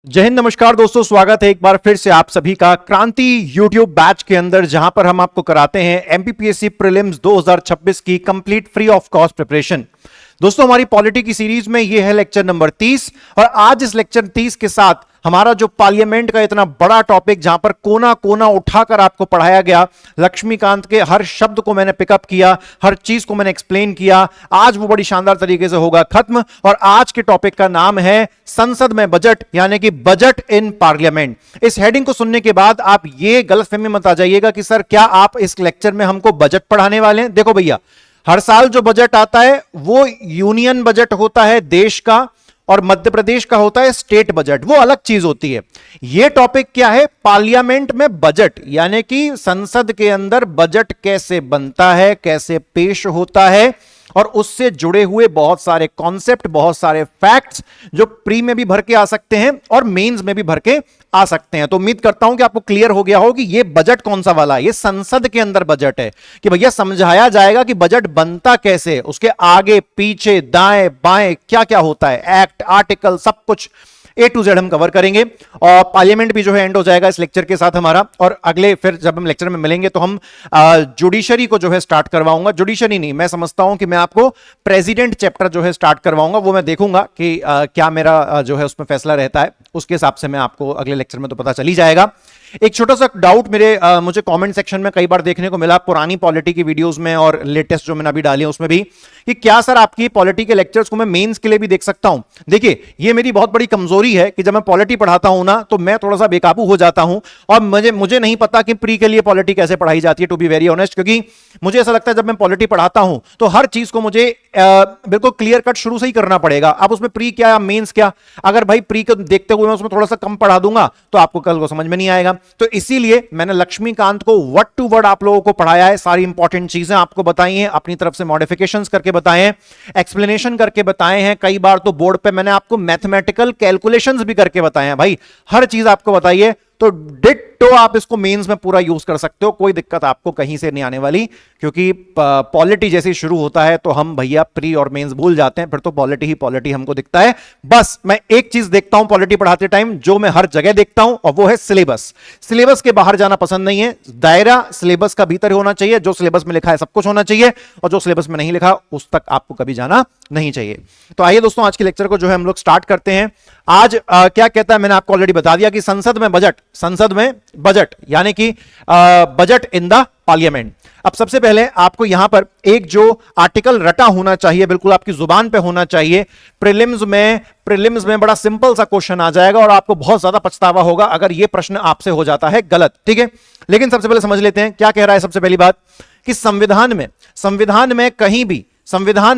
जय हिंद, नमस्कार दोस्तों। स्वागत है एक बार फिर से आप सभी का क्रांति यूट्यूब बैच के अंदर, जहां पर हम आपको कराते हैं एमपीपीएससी प्रीलिम्स 2026 की complete free of cost preparation. दोस्तों, हमारी पॉलिटी की सीरीज में ये है लेक्चर नंबर 30 और आज इस लेक्चर 30 के साथ हमारा जो पार्लियामेंट का इतना बड़ा टॉपिक, जहां पर कोना कोना उठाकर आपको पढ़ाया गया, लक्ष्मीकांत के हर शब्द को मैंने पिकअप किया, हर चीज को मैंने एक्सप्लेन किया, आज वो बड़ी शानदार तरीके से होगा खत्म। और आज के टॉपिक का नाम है संसद में बजट, यानी कि बजट इन पार्लियामेंट। इस हेडिंग को सुनने के बाद आप ये गलतफहमी मत आ जाइएगा कि सर क्या आप इस लेक्चर में हमको बजट पढ़ाने वाले हैं। देखो भैया, हर साल जो बजट आता है वो यूनियन बजट होता है देश का, और मध्य प्रदेश का होता है स्टेट बजट, वो अलग चीज होती है। यह टॉपिक क्या है? पार्लियामेंट में बजट, यानी कि संसद के अंदर बजट कैसे बनता है, कैसे पेश होता है, और उससे जुड़े हुए बहुत सारे कॉन्सेप्ट, बहुत सारे फैक्ट्स जो प्री में भी भर के आ सकते हैं और मेंस में भी भर के आ सकते हैं। तो उम्मीद करता हूं कि आपको क्लियर हो गया हो कि ये बजट कौन सा वाला है। ये संसद के अंदर बजट है कि भैया समझाया जाएगा कि बजट बनता कैसे, उसके आगे पीछे दाएं बाएं क्या क्या होता है, एक्ट आर्टिकल सब कुछ A to Z हम कवर करेंगे। और पार्लियामेंट भी जो है एंड हो जाएगा इस लेक्चर के साथ हमारा। और अगले फिर जब हम लेक्चर में मिलेंगे तो हम जुडिशरी को जो है स्टार्ट करवाऊंगा। जुडिशरी नहीं, मैं समझता हूं कि मैं आपको प्रेसिडेंट चैप्टर जो है स्टार्ट करवाऊंगा। वो मैं देखूंगा कि क्या मेरा जो है उसमें फैसला रहता है, उसके हिसाब से मैं आपको अगले लेक्चर में तो पता चल ही जाएगा। एक छोटा सा डाउट मुझे कमेंट सेक्शन में कई बार देखने को मिला, पुरानी पॉलिटी की वीडियोस में और लेटेस्ट जो मैंने अभी डाली है उसमें भी, कि क्या सर आपकी पॉलिटी के लेक्चर्स को मैं मेंस के लिए भी देख सकता हूं। देखिए, ये मेरी बहुत बड़ी कमजोरी है कि जब मैं पॉलिटी पढ़ाता हूं ना तो मैं थोड़ा सा बेकाबू हो जाता हूं और मुझे नहीं पता कि प्री के लिए पॉलिटी कैसे पढ़ाई जाती है, टू बी वेरी ऑनेस्ट। क्योंकि मुझे ऐसा लगता है जब मैं पॉलिटी पढ़ाता हूं तो हर चीज को मुझे बिल्कुल क्लियर कट शुरू से ही करना पड़ेगा। अब उसमें प्री क्या या मेंस क्या, अगर भाई प्री को देखते हुए मैं उसमें थोड़ा सा कम पढ़ा दूंगा तो आपको कल को समझ में नहीं आएगा। तो इसीलिए मैंने लक्ष्मीकांत को वर्ड टू वर्ड आप लोगों को पढ़ाया है, सारी इंपॉर्टेंट चीजें आपको बताई हैं, अपनी तरफ से मॉडिफिकेशंस करके बताए हैं, एक्सप्लेनेशन करके बताए हैं। कई बार तो बोर्ड पे मैंने आपको मैथमेटिकल कैलकुलेशंस भी करके बताए हैं। भाई हर चीज आपको बताइए, तो डिट्टो आप इसको मेंस में पूरा यूज कर सकते हो, कोई दिक्कत आपको कहीं से नहीं आने वाली। क्योंकि पॉलिटी जैसे शुरू होता है तो हम भैया प्री और मेंस भूल जाते हैं, फिर तो पॉलिटी ही पॉलिटी हमको दिखता है। बस मैं एक चीज देखता हूं पॉलिटी पढ़ाते टाइम, जो मैं हर जगह देखता हूं, और वो है सिलेबस। सिलेबस के बाहर जाना पसंद नहीं है, दायरा सिलेबस का भीतर होना चाहिए। जो सिलेबस में लिखा है सब कुछ होना चाहिए, और जो सिलेबस में नहीं लिखा उस तक आपको कभी जाना नहीं चाहिए। तो आइए दोस्तों, आज के लेक्चर को जो है हम लोग स्टार्ट करते हैं। आज क्या कहता है, मैंने आपको ऑलरेडी बता दिया कि संसद में बजट, संसद में बजट यानी कि बजट इन द पार्लियामेंट। अब सबसे पहले आपको यहां पर एक जो आर्टिकल रटा होना चाहिए, बिल्कुल आपकी जुबान पे होना चाहिए। प्रीलिम्स में बड़ा सिंपल सा क्वेश्चन आ जाएगा और आपको बहुत ज्यादा पछतावा होगा अगर यह प्रश्न आपसे हो जाता है गलत, ठीक है। लेकिन सबसे पहले समझ लेते हैं क्या कह रहा है। सबसे पहली बात कि संविधान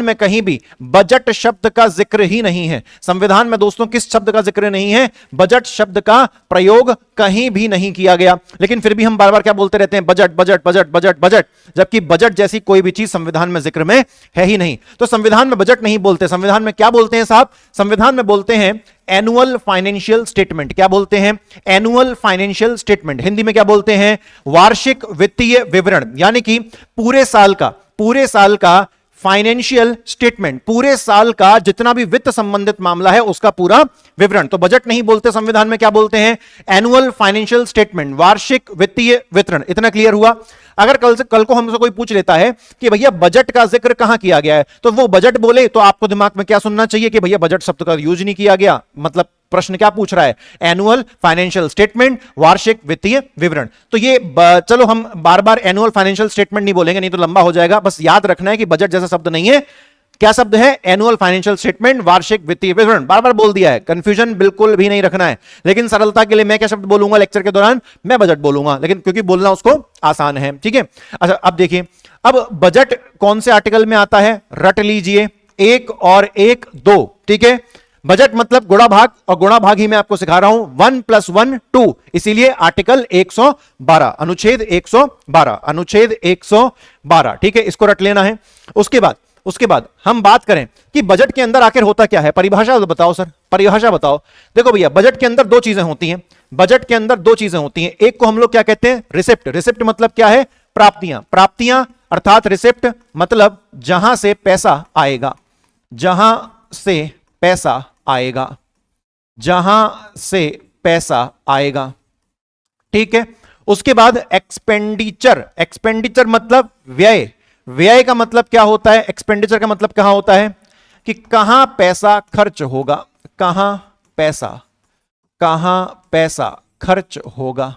में कहीं भी बजट शब्द का जिक्र ही नहीं है। संविधान में दोस्तों किस शब्द का जिक्र नहीं है? बजट शब्द का प्रयोग कहीं भी नहीं किया गया। लेकिन फिर भी हम बार बार क्या बोलते रहते हैं? Budget budget budget budget budget, जबकि बजट जैसी कोई भी चीज संविधान में जिक्र में है ही नहीं। तो संविधान में बजट नहीं बोलते, संविधान में क्या बोलते हैं साहब? संविधान में बोलते हैं एनुअल फाइनेंशियल स्टेटमेंट। क्या बोलते हैं? Annual financial statement. हिंदी में क्या बोलते हैं? वार्षिक वित्तीय विवरण, यानी कि पूरे साल का फाइनेंशियल स्टेटमेंट, पूरे साल का जितना भी वित्त संबंधित मामला है उसका पूरा विवरण। तो बजट नहीं बोलते संविधान में, क्या बोलते हैं? एनुअल फाइनेंशियल स्टेटमेंट, वार्षिक वित्तीय विवरण। इतना क्लियर हुआ। अगर कल को हमसे कोई पूछ लेता है कि भैया बजट का जिक्र कहां किया गया है, तो वो बजट बोले तो आपको दिमाग में क्या सुनना चाहिए कि भैया बजट शब्द का यूज नहीं किया गया। मतलब प्रश्न क्या पूछ रहा है? एनुअल फाइनेंशियल स्टेटमेंट, वार्षिक वित्तीय विवरण। तो ये चलो हम बार बार एनुअल फाइनेंशियल स्टेटमेंट नहीं बोलेंगे, नहीं तो लंबा हो जाएगा। बस याद रखना है कि बजट जैसा शब्द नहीं है। क्या शब्द है? एनुअल फाइनेंशियल स्टेटमेंट, वार्षिक वित्तीय विवरण। बार बार बोल दिया है, कंफ्यूजन बिल्कुल भी नहीं रखना है। लेकिन सरलता के लिए मैं क्या शब्द बोलूंगा लेक्चर के दौरान? मैं बजट बोलूंगा, लेकिन क्योंकि बोलना उसको आसान है, ठीक है। अच्छा, अब देखिए, अब बजट कौन से आर्टिकल में आता है? रट लीजिए, 1 और 1 2, ठीक है। बजट मतलब गुणा भाग, और गुणा भाग ही मैं आपको सिखा रहा हूं। 1 + 1 2, इसीलिए आर्टिकल 112, अनुच्छेद 112, अनुच्छेद 112, ठीक है। इसको रट लेना है। उसके बाद हम बात करें कि बजट के अंदर आखिर होता क्या है। परिभाषा बताओ सर, परिभाषा बताओ। देखो भैया, बजट के अंदर दो चीजें होती हैं। बजट के अंदर दो चीजें होती हैं। एक को हम लोग क्या कहते हैं? रिसिप्ट। रिसिप्ट मतलब क्या है? प्राप्तियां। प्राप्तियां अर्थात रिसिप्ट मतलब जहां से पैसा आएगा, जहां से पैसा आएगा। जहां से पैसा आएगा, ठीक है। उसके बाद एक्सपेंडिचर, एक्सपेंडिचर मतलब व्यय, व्यय का मतलब क्या होता है, एक्सपेंडिचर का मतलब कहां होता है कि कहां पैसा खर्च होगा, कहां पैसा खर्च होगा,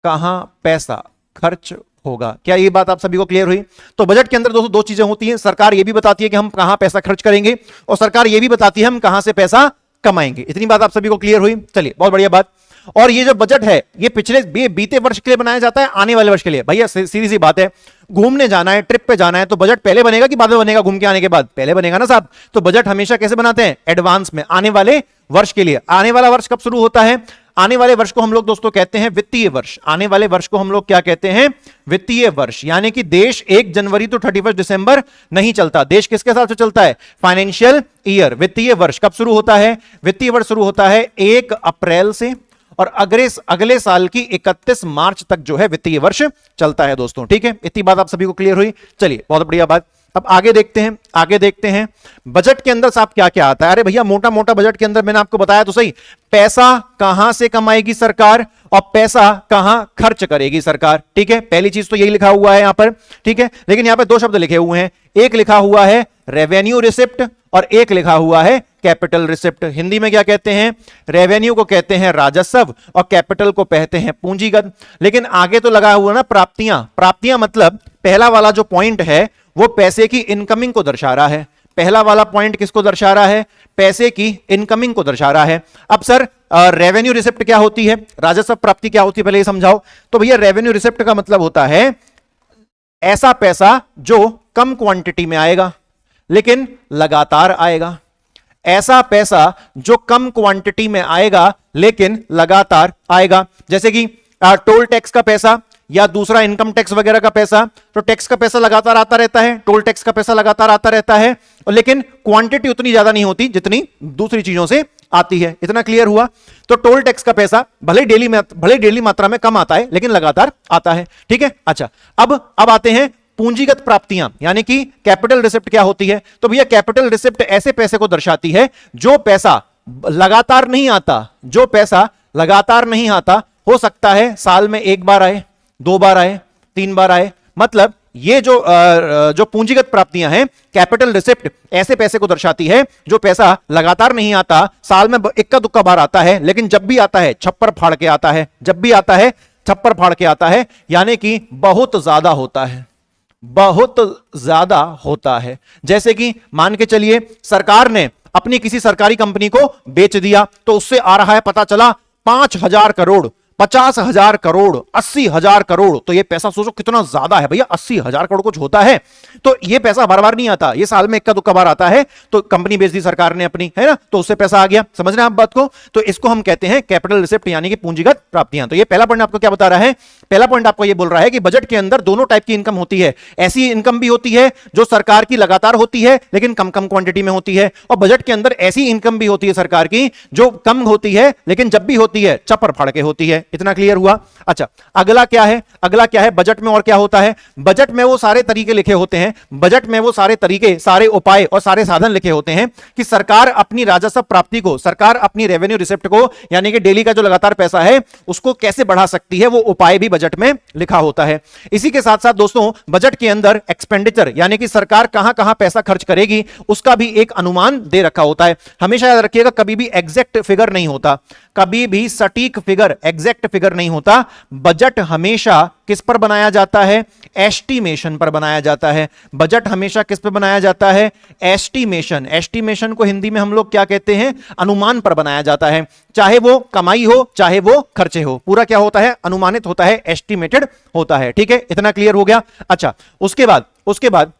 कहां पैसा खर्च होगा। क्या ये बात आप सभी को क्लियर हुई? तो बजट के अंदर दोस्तों दो चीजें होती हैं, सरकार ये भी बताती है कि हम कहां पैसा खर्च करेंगे और सरकार ये भी बताती है हम कहां से पैसा कमाएंगे। इतनी बात आप सभी को क्लियर हुई? चलिए, बहुत बढ़िया बात। और ये जो बजट है ये बीते वर्ष के लिए बनाया जाता है, आने वाले वर्ष के लिए? भैया सीधी सी बात है, घूमने जाना है, ट्रिप पे जाना है, तो बजट पहले बनेगा कि बाद में बनेगा? घूम के आने के बाद पहले बनेगा ना साहब। तो बजट हमेशा कैसे बनाते हैं? एडवांस में, आने वाले वर्ष के लिए। आने वाला वर्ष कब शुरू होता है? आने वाले वर्ष को हम लोग दोस्तों कहते हैं वित्तीय वर्ष। आने वाले वर्ष को हम लोग क्या कहते हैं? वित्तीय वर्ष। यानी कि देश 1 जनवरी तो 31 दिसंबर नहीं चलता, देश किसके साथ से चलता है? Financial year. वित्तीय वर्ष कब शुरू होता है? वित्तीय वर्ष शुरू होता है 1 अप्रैल से और अगले साल की 31 मार्च तक जो है वित्तीय वर्ष चलता है दोस्तों, ठीक है। इतनी बात आप सभी को क्लियर हुई? चलिए, बहुत बढ़िया बात। अब आगे देखते हैं बजट के अंदर साहब क्या क्या आता है। अरे भैया मोटा मोटा बजट के अंदर मैंने आपको बताया तो सही, पैसा कहां से कमाएगी सरकार और पैसा कहां खर्च करेगी सरकार, ठीक है। पहली चीज तो यही लिखा हुआ है यहां पर, ठीक है। लेकिन यहां पर दो शब्द लिखे हुए हैं, एक लिखा हुआ है रेवेन्यू रिसिप्ट और एक लिखा हुआ है कैपिटल रिसिप्ट। हिंदी में क्या कहते हैं? रेवेन्यू को कहते हैं राजस्व और कैपिटल को कहते हैं पूंजीगत। लेकिन आगे तो लगा हुआ ना प्राप्तियां। प्राप्तियां मतलब पहला वाला जो पॉइंट है वो पैसे की इनकमिंग को दर्शा रहा है। पहला वाला पॉइंट किसको दर्शा रहा है? पैसे की इनकमिंग को दर्शा रहा है। अब सर रेवेन्यू रिसिप्ट क्या होती है, राजस्व प्राप्ति क्या होती है, पहले ये समझाओ। तो भैया रेवेन्यू रिसिप्ट का मतलब होता है ऐसा पैसा जो कम क्वांटिटी में आएगा लेकिन लगातार आएगा। ऐसा पैसा जो कम क्वांटिटी में आएगा लेकिन लगातार आएगा। जैसे कि टोल टैक्स का पैसा या दूसरा इनकम टैक्स वगैरह का पैसा, तो टैक्स का पैसा लगातार आता रहता है, टोल टैक्स का पैसा लगातार आता रहता है, लेकिन क्वांटिटी उतनी ज्यादा नहीं होती जितनी दूसरी चीजों से आती है। इतना क्लियर हुआ? तो टोल टैक्स का पैसा भले डेली मात्रा में कम आता है लेकिन लगातार आता है, ठीक है। अच्छा, अब आते हैं पूंजीगत प्राप्तियां, यानी कि कैपिटल रिसिप्ट क्या होती है? तो भैया कैपिटल रिसिप्ट ऐसे पैसे को दर्शाती है जो पैसा लगातार नहीं आता, जो पैसा लगातार नहीं आता। हो सकता है साल में 1 बार आए, 2 बार आए, 3 बार आए। मतलब ये जो पूंजीगत प्राप्तियां हैं, कैपिटल रिसिप्ट ऐसे पैसे को दर्शाती है जो पैसा लगातार नहीं आता, साल में इक्का दुक्का बार आता है, लेकिन जब भी आता है छप्पर फाड़ के आता है, जब भी आता है छप्पर फाड़ के आता है, यानी कि बहुत ज्यादा होता है, बहुत ज्यादा होता है। जैसे कि मान के चलिए सरकार ने अपनी किसी सरकारी कंपनी को बेच दिया, तो उससे आ रहा है पता चला 5,000 करोड़, 50,000 करोड़, 80,000 करोड़। तो ये पैसा सोचो कितना ज्यादा है भैया, 80,000 करोड़ कुछ होता है। तो ये पैसा बार बार नहीं आता, ये साल में इक्का दुक्का बार आता है। तो कंपनी बेच दी सरकार ने अपनी, है ना, तो उससे पैसा आ गया। समझ रहे हैं आप बात को? तो इसको हम कहते हैं कैपिटल रिसिप्ट, यानी कि पूंजीगत प्राप्तियां। तो ये पहला पॉइंट आपको क्या बता रहा है? पहला पॉइंट आपको ये बोल रहा है कि बजट के अंदर दोनों टाइप की इनकम होती है। ऐसी इनकम भी होती है जो सरकार की लगातार होती है लेकिन कम कम क्वांटिटी में होती है, और बजट के अंदर ऐसी इनकम भी होती है सरकार की जो कम होती है लेकिन जब भी होती है चप्पर फाड़ के होती है। इतना क्लियर हुआ? अच्छा, अगला क्या है? अगला क्या है बजट में और क्या होता है? बजट में वो सारे तरीके लिखे होते हैं, बजट में वो सारे तरीके, सारे उपाय और सारे साधन लिखे होते हैं कि सरकार अपनी राजस्व प्राप्ति को, सरकार अपनी रेवेन्यू रिसिप्ट को, यानी कि डेली का जो लगातार पैसा है उसको कैसे बढ़ा सकती है, वो उपाय भी बजट में लिखा होता है। इसी के साथ साथ दोस्तों बजट के अंदर एक्सपेंडिचर, यानी कि सरकार कहां कहां पैसा खर्च करेगी उसका भी एक अनुमान दे रखा होता है। हमेशा याद रखिएगा, कभी भी एग्जैक्ट फिगर नहीं होता, कभी भी सटीक फिगर, एग्जैक्ट फिगर नहीं होता। बजट हमेशा किस पर बनाया जाता है? एस्टिमेशन पर बनाया जाता है। बजट हमेशा किस पर बनाया जाता है? एस्टिमेशन। एस्टिमेशन को हिंदी में हम लोग क्या कहते हैं? अनुमान पर बनाया जाता है। चाहे वो कमाई हो चाहे वो खर्चे हो, पूरा क्या होता है? अनुमानित होता है, एस्टिमेटेड होता है। ठीक है, इतना क्लियर हो गया? अच्छा, उसके बाद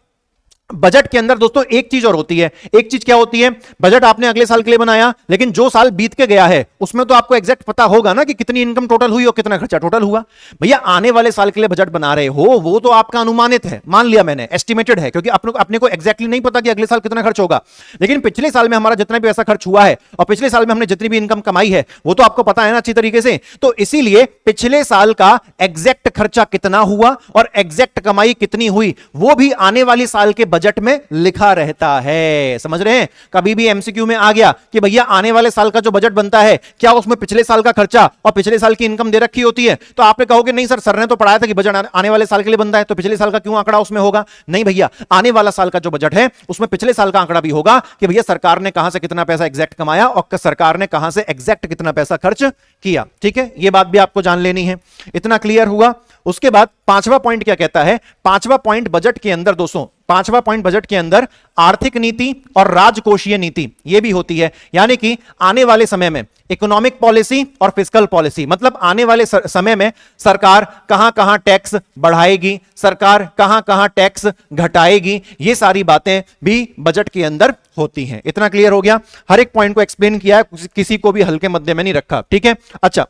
बजट के अंदर दोस्तों एक चीज और होती है। एक चीज क्या होती है? बजट आपने अगले साल के लिए बनाया, लेकिन जो साल बीत के गया है उसमें तो आपको एग्जैक्ट पता होगा ना कि कितनी इनकम टोटल हुई और कितना खर्चा टोटल हुआ। भैया आने वाले साल के लिए बजट बना रहे हो, वो तो आपका अनुमानित है, मान लिया मैंने, एस्टिमेटेड है, क्योंकि अपने को एग्जैक्टली नहीं पता कि अगले साल कितना खर्च होगा। लेकिन पिछले साल में हमारा जितना भी पैसा खर्च हुआ है और पिछले साल में हमने जितनी भी इनकम कमाई है वो तो आपको पता है ना अच्छी तरीके से। तो इसीलिए पिछले साल का एग्जैक्ट खर्चा कितना हुआ और एग्जैक्ट कमाई कितनी हुई वो भी आने वाले साल के बजट में लिखा रहता है। समझ रहे हैं? कभी भी एमसीक्यू में आ गया कि भैया आने वाले साल का जो बजट बनता है क्या उसमें पिछले साल का खर्चा और पिछले साल की इनकम दे रखी होती है, तो आपने कहोगे नहीं सर ने तो पढ़ाया था कि बजट आने वाले साल के लिए बनता है, तो पिछले साल का क्यों आंकड़ा उसमें होगा? नहीं भैया, आने वाला साल का जो बजट है उसमें पिछले साल का आंकड़ा भी होगा कि भैया सरकार ने कहां से कितना पैसा एग्जैक्ट कमाया और सरकार ने कहां से एग्जैक्ट कितना पैसा खर्च किया। ठीक है, यह बात भी आपको जान लेनी है। इतना क्लियर हुआ? उसके बाद पांचवा पॉइंट क्या कहता है? पांचवा पॉइंट बजट के अंदर दोस्तों, पांचवा पॉइंट बजट के अंदर आर्थिक नीति और राजकोषीय नीति यह भी होती है। यानी कि आने वाले समय में इकोनॉमिक पॉलिसी और फिस्कल पॉलिसी, मतलब आने वाले समय में सरकार कहां कहां टैक्स बढ़ाएगी, सरकार कहां कहां टैक्स घटाएगी, ये सारी बातें भी बजट के अंदर होती हैं। इतना क्लियर हो गया? हर एक पॉइंट को एक्सप्लेन किया है, किसी को भी हल्के मध्य में नहीं रखा। ठीक है, अच्छा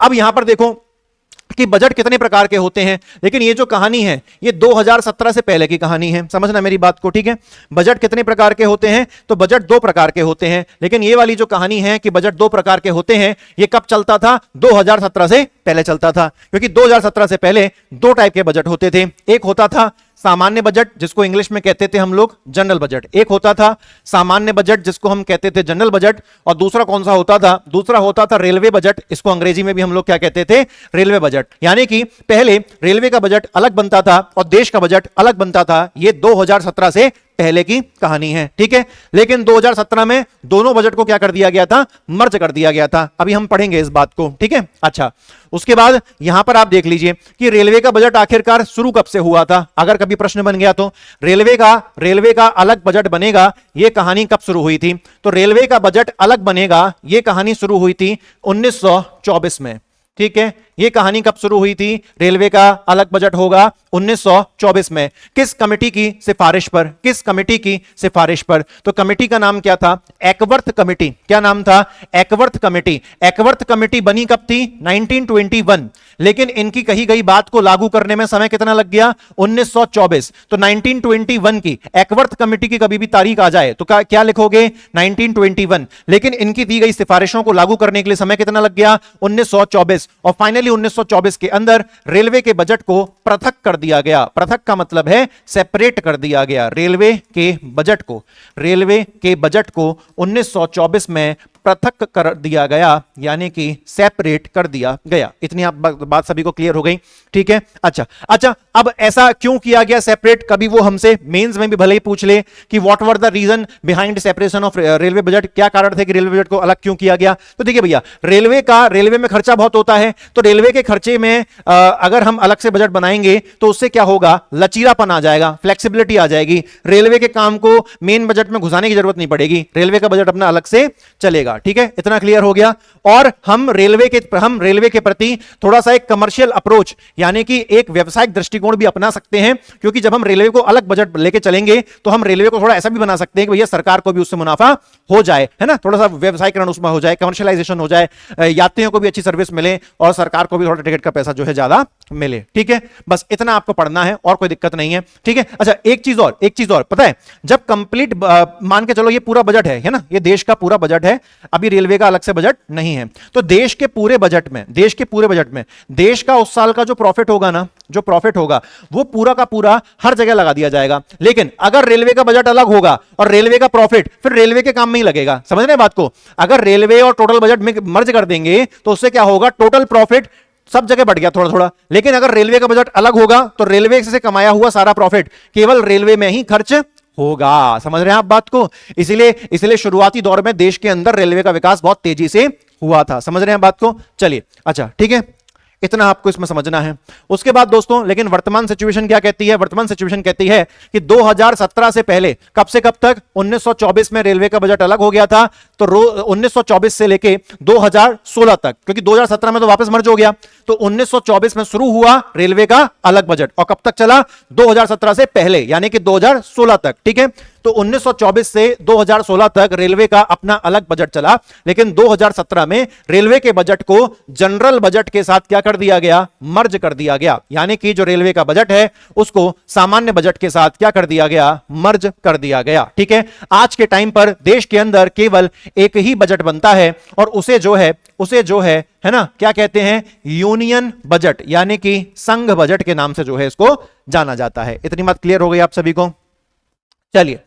अब यहां पर देखो कि बजट कितने प्रकार के होते हैं, लेकिन ये जो कहानी है ये 2017 से पहले की कहानी है, समझना मेरी बात को। ठीक है, बजट कितने प्रकार के होते हैं? तो बजट दो प्रकार के होते हैं, लेकिन ये वाली जो कहानी है कि बजट दो प्रकार के होते हैं, ये कब चलता था? 2017 से पहले चलता था, क्योंकि 2017 से पहले दो टाइप के बजट होते थे। एक होता था सामान्य बजट, जिसको इंग्लिश में कहते थे हम लोग जनरल बजट। एक होता था सामान्य बजट, जिसको हम कहते थे जनरल बजट, और दूसरा कौन सा होता था? दूसरा होता था रेलवे बजट। इसको अंग्रेजी में भी हम लोग क्या कहते थे? Railway budget. यानी कि पहले रेलवे का बजट अलग बनता था और देश का बजट अलग बनता था। ये 2017 से पहले की कहानी है। ठीक है, लेकिन 2017 में दोनों बजट को क्या कर दिया गया था? मर्ज कर दिया गया था। अभी हम पढ़ेंगे इस बात को। ठीक है, अच्छा उसके बाद यहां पर आप देख लीजिए कि रेलवे का बजट आखिरकार शुरू कब से हुआ था। अगर कभी प्रश्न बन गया तो रेलवे का अलग बजट बनेगा, यह कहानी कब शुरू हुई थी? तो रेलवे का बजट अलग बनेगा, यह कहानी शुरू हुई थी 1924 में। ठीक है, यह कहानी कब शुरू हुई थी? रेलवे का अलग बजट होगा 1924 में। किस कमेटी की सिफारिश पर? किस कमेटी की सिफारिश पर? तो कमेटी का नाम क्या था? एकवर्थ कमेटी। क्या नाम था? एकवर्थ कमेटी। एकवर्थ कमेटी बनी कब थी? 1921। लेकिन इनकी कही गई बात को लागू करने में समय कितना लग गया? 1924। तो 1921 की एकवर्थ कमेटी की कभी भी तारीख आ जाए तो क्या लिखोगे? 1921। लेकिन इनकी दी गई सिफारिशों को लागू करने के लिए समय कितना लग गया? 1924। और फाइनली 1924 के अंदर रेलवे के बजट को पृथक कर दिया गया। पृथक का मतलब है सेपरेट कर दिया गया। रेलवे के बजट को 1924 में पृथक कर दिया गया, यानी कि सेपरेट कर दिया गया। इतनी आप बात सभी को क्लियर हो गई? ठीक है, अच्छा अब ऐसा क्यों किया गया सेपरेट? कभी वो हमसे मेंस में भी भले ही पूछ ले कि what were the reason behind separation of railway budget, क्या कारण थे कि रेलवे बजट को अलग क्यों किया गया? तो देखिए भैया, रेलवे में खर्चा बहुत होता है, तो रेलवे के खर्चे में अगर हम अलग से बजट बनाएंगे तो उससे क्या होगा? लचीलापन आ जाएगा, फ्लेक्सिबिलिटी आ जाएगी। रेलवे के काम को मेन बजट में घुसाने की जरूरत नहीं पड़ेगी, रेलवे का बजट अपना अलग से चलेगा। ठीक है, इतना क्लियर हो गया? और हम रेलवे के प्रति थोड़ा सा एक कमर्शियल अप्रोच, यानी कि एक व्यवसायिक दृष्टिकोण भी अपना सकते हैं, क्योंकि जब हम रेलवे को अलग बजट लेके चलेंगे तो हम रेलवे को थोड़ा ऐसा भी बना सकते हैं कि भैया सरकार को भी उससे मुनाफा हो जाए, है ना, थोड़ा सा व्यवसायीकरण उसमें हो जाए, कमर्शियलाइजेशन हो जाए, यात्रियों को भी अच्छी सर्विस मिले और सरकार को भी थोड़ा टिकट का पैसा जो है ज्यादा मिले। ठीक है, बस इतना आपको पढ़ना है और कोई दिक्कत नहीं है। ठीक है, अच्छा एक चीज और पता है, जब कंप्लीट मान के चलो ये पूरा बजट है ना, ये देश का पूरा बजट है, अभी रेलवे का अलग से बजट नहीं है, तो देश के पूरे बजट में देश का उस साल का जो प्रॉफिट होगा ना, जो प्रॉफिट होगा वो पूरा का पूरा हर जगह लगा दिया जाएगा। लेकिन अगर रेलवे का बजट अलग होगा और रेलवे का प्रॉफिट फिर रेलवे के काम में ही लगेगा। समझ रहे हैं बात को? अगर रेलवे और टोटल बजट में मर्ज कर देंगे तो उससे क्या होगा? टोटल प्रॉफिट सब जगह बढ़ गया थोड़ा थोड़ा। लेकिन अगर रेलवे का बजट अलग होगा तो रेलवे से कमाया हुआ सारा प्रॉफिट केवल रेलवे में ही खर्च होगा। समझ रहे हैं आप बात को? इसलिए शुरुआती दौर में देश के अंदर रेलवे का विकास बहुत तेजी से हुआ था। समझ रहे हैं बात को? चलिए, अच्छा ठीक है, इतना आपको इसमें समझना है। उसके बाद दोस्तों, लेकिन वर्तमान सिचुएशन क्या कहती है? वर्तमान सिचुएशन कहती है कि 2017 से पहले कब से कब तक? 1924 में रेलवे का बजट अलग हो गया था, तो 1924 से लेके 2016 तक, क्योंकि 2017 में तो वापस मर्ज हो गया, तो 1924 में शुरू हुआ रेलवे का अलग बजट और कब तक चला? 2017 से पहले, यानी कि 2016 तक। ठीक है, तो 1924 से 2016 तक रेलवे का अपना अलग बजट चला, लेकिन 2017 में रेलवे के बजट को जनरल बजट के साथ क्या कर दिया गया? मर्ज कर दिया गया। यानी कि जो रेलवे का बजट है उसको सामान्य बजट के साथ क्या कर दिया गया? मर्ज कर दिया गया। ठीक है, आज के टाइम पर देश के अंदर केवल एक ही बजट बनता है और उसे जो है ना, क्या कहते हैं? यूनियन बजट, यानी कि संघ बजट के नाम से जो है इसको जाना जाता है। इतनी बात क्लियर हो गई आप सभी को? चलिए,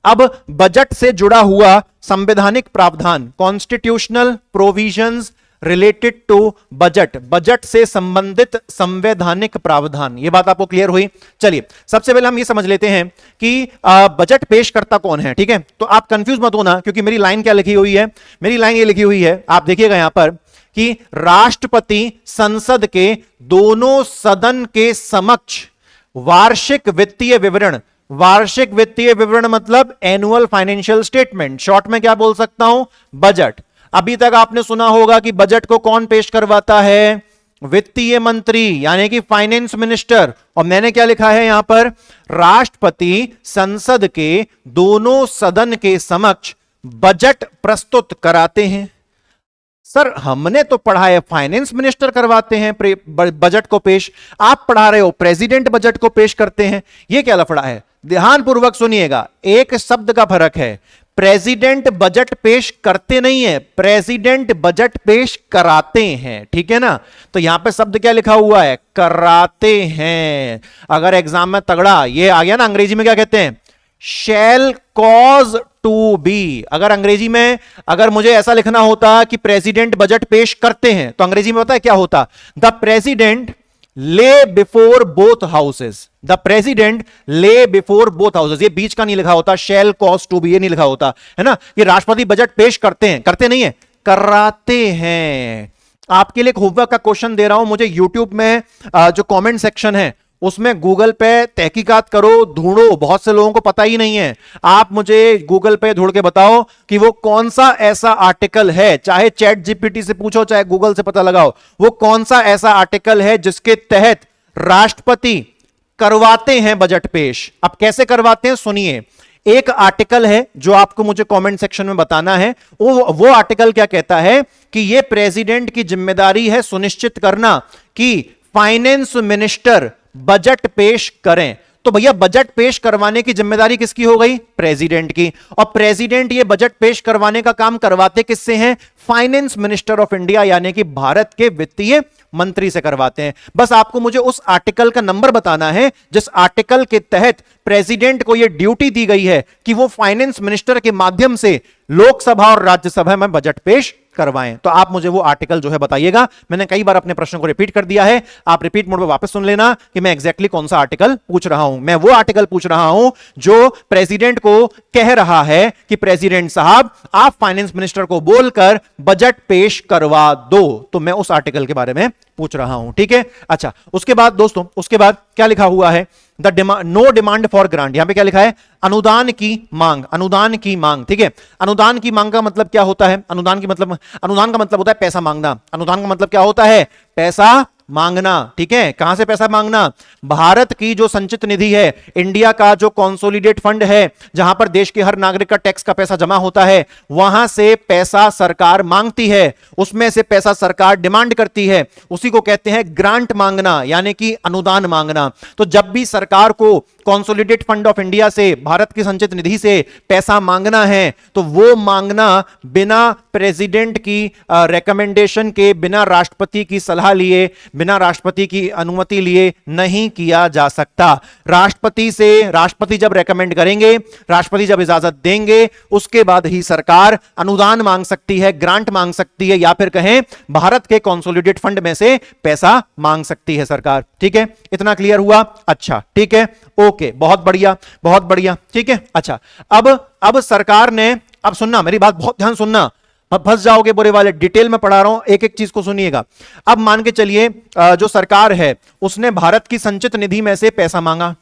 अब बजट से जुड़ा हुआ संवैधानिक प्रावधान, constitutional provisions related to budget, budget से संबंधित संवैधानिक प्रावधान, ये बात आपको क्लियर हुई। चलिए, सबसे पहले हम ये समझ लेते हैं कि बजट पेश करता कौन है। ठीक है, तो आप कंफ्यूज मत होना, क्योंकि मेरी लाइन क्या लिखी हुई है, मेरी लाइन ये लिखी हुई है, आप देखिएगा यहां पर कि राष्ट्रपति संसद के दोनों सदन के समक्ष वार्षिक वित्तीय विवरण, वार्षिक वित्तीय विवरण मतलब एनुअल फाइनेंशियल स्टेटमेंट, शॉर्ट में क्या बोल सकता हूं, बजट। अभी तक आपने सुना होगा कि बजट को कौन पेश करवाता है, वित्तीय मंत्री यानी कि फाइनेंस मिनिस्टर, और मैंने क्या लिखा है यहां पर, राष्ट्रपति संसद के दोनों सदन के समक्ष बजट प्रस्तुत कराते हैं। सर हमने तो पढ़ा है फाइनेंस मिनिस्टर करवाते हैं बजट को पेश, आप पढ़ा रहे हो प्रेसिडेंट बजट को पेश करते हैं, यह क्या लफड़ा है? ध्यानपूर्वक सुनिएगा, एक शब्द का फर्क है, प्रेसिडेंट बजट पेश करते नहीं है, प्रेसिडेंट बजट पेश कराते हैं। ठीक है ना, तो यहां पे शब्द क्या लिखा हुआ है, कराते हैं। अगर एग्जाम में तगड़ा ये आ गया ना, अंग्रेजी में क्या कहते हैं, शैल कॉज टू बी। अगर अंग्रेजी में अगर मुझे ऐसा लिखना होता कि प्रेसिडेंट बजट पेश करते हैं, तो अंग्रेजी में पता है क्या होता, द प्रेसिडेंट ले before both houses, the president ले बिफोर बोथ हाउसेस, ये बीच का नहीं लिखा होता, शैल कॉज टू बी ये नहीं लिखा होता है ना। ये राष्ट्रपति बजट पेश करते हैं, करते नहीं है, कराते हैं। आपके लिए एक होमवर्क का क्वेश्चन दे रहा हूं, मुझे यूट्यूब में जो कमेंट सेक्शन है उसमें गूगल पे तहकीकात करो, ढूंढो, बहुत से लोगों को पता ही नहीं है, आप मुझे गूगल पे ढूंढ के बताओ कि वो कौन सा ऐसा आर्टिकल है, चाहे चैट जीपीटी से पूछो चाहे गूगल से पता लगाओ, वो कौन सा ऐसा आर्टिकल है जिसके तहत राष्ट्रपति करवाते हैं बजट पेश। अब कैसे करवाते हैं सुनिए, एक आर्टिकल है जो आपको मुझे कमेंट सेक्शन में बताना है, वो आर्टिकल क्या कहता है कि ये प्रेसिडेंट की जिम्मेदारी है सुनिश्चित करना कि फाइनेंस मिनिस्टर बजट पेश करें। तो भैया बजट पेश करवाने की जिम्मेदारी किसकी हो गई, प्रेसिडेंट की, और प्रेसिडेंट ये बजट पेश करवाने का काम करवाते किससे हैं, फाइनेंस मिनिस्टर ऑफ इंडिया यानी कि भारत के वित्तीय मंत्री से करवाते हैं। बस आपको मुझे उस आर्टिकल का नंबर बताना है जिस आर्टिकल के तहत प्रेसिडेंट को यह ड्यूटी दी गई है कि वो फाइनेंस मिनिस्टर के माध्यम से लोकसभा और राज्यसभा में बजट पेश करवाएं। तो आप मुझे वो आर्टिकल जो है बताइएगा। मैंने कई बार अपने प्रश्न को रिपीट कर दिया है, आप रिपीट मोड में वापस सुन लेना कि मैं एग्जैक्टली कौन सा आर्टिकल पूछ रहा हूं। मैं वो आर्टिकल पूछ रहा हूं जो प्रेसिडेंट को कह रहा है कि प्रेसिडेंट साहब आप फाइनेंस मिनिस्टर को बोलकर बजट पेश करवा दो। तो मैं उस आर्टिकल के बारे में पूछ रहा हूं, ठीक है। अच्छा, उसके बाद दोस्तों, उसके बाद क्या लिखा हुआ है, नो डिमांड फॉर ग्रांट, यहां पे क्या लिखा है, अनुदान की मांग, अनुदान की मांग, ठीक है। अनुदान की मांग का मतलब क्या होता है, अनुदान का मतलब होता है पैसा मांगना। अनुदान का मतलब क्या होता है, पैसा मांगना, ठीक है। कहां से पैसा मांगना, भारत की जो संचित निधि है, इंडिया का जो कंसोलिडेट फंड है जहां पर देश के हर नागरिक का टैक्स का पैसा जमा होता है, वहां से पैसा सरकार मांगती है, उसमें से पैसा सरकार डिमांड करती है, उसी को कहते हैं ग्रांट मांगना यानी कि अनुदान मांगना। तो जब भी सरकार को कंसोलिडेट फंड ऑफ इंडिया से, भारत की संचित निधि से पैसा मांगना है तो वो मांगना बिना प्रेसिडेंट की रिकमेंडेशन के, बिना राष्ट्रपति की सलाह लिए, बिना राष्ट्रपति की अनुमति लिए नहीं किया जा सकता। राष्ट्रपति जब रेकमेंड करेंगे, राष्ट्रपति जब इजाजत देंगे, उसके बाद ही सरकार अनुदान मांग सकती है, ग्रांट मांग सकती है, या फिर कहें भारत के कंसोलिडेट फंड में से पैसा मांग सकती है सरकार, ठीक है। इतना क्लियर हुआ, अच्छा ठीक है, ओके, बहुत बढ़िया, बहुत बढ़िया, ठीक है। अच्छा, अब सरकार ने, अब सुनना मेरी बात, बहुत ध्यान सुनना, फंस जाओगे बुरे वाले, डिटेल में पढ़ा रहा हूं, एक एक चीज को सुनिएगा। अब मान के चलिए जो सरकार है उसने भारत की संचित निधि में से पैसा मांगा,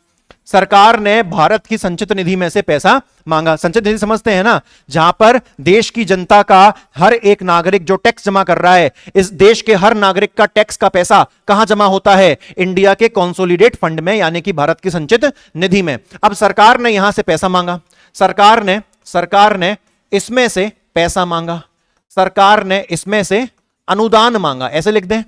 सरकार ने भारत की संचित निधि में से पैसा मांगा। संचित निधि समझते हैं ना, जहां पर देश की जनता का हर एक नागरिक जो टैक्स जमा कर रहा है, इस देश के हर नागरिक का टैक्स का पैसा कहां जमा होता है, इंडिया के कंसोलिडेट फंड में यानी कि भारत की संचित निधि में। अब सरकार ने यहां से पैसा मांगा, सरकार ने इसमें से पैसा मांगा, सरकार ने इसमें से अनुदान मांगा, ऐसे लिख दें,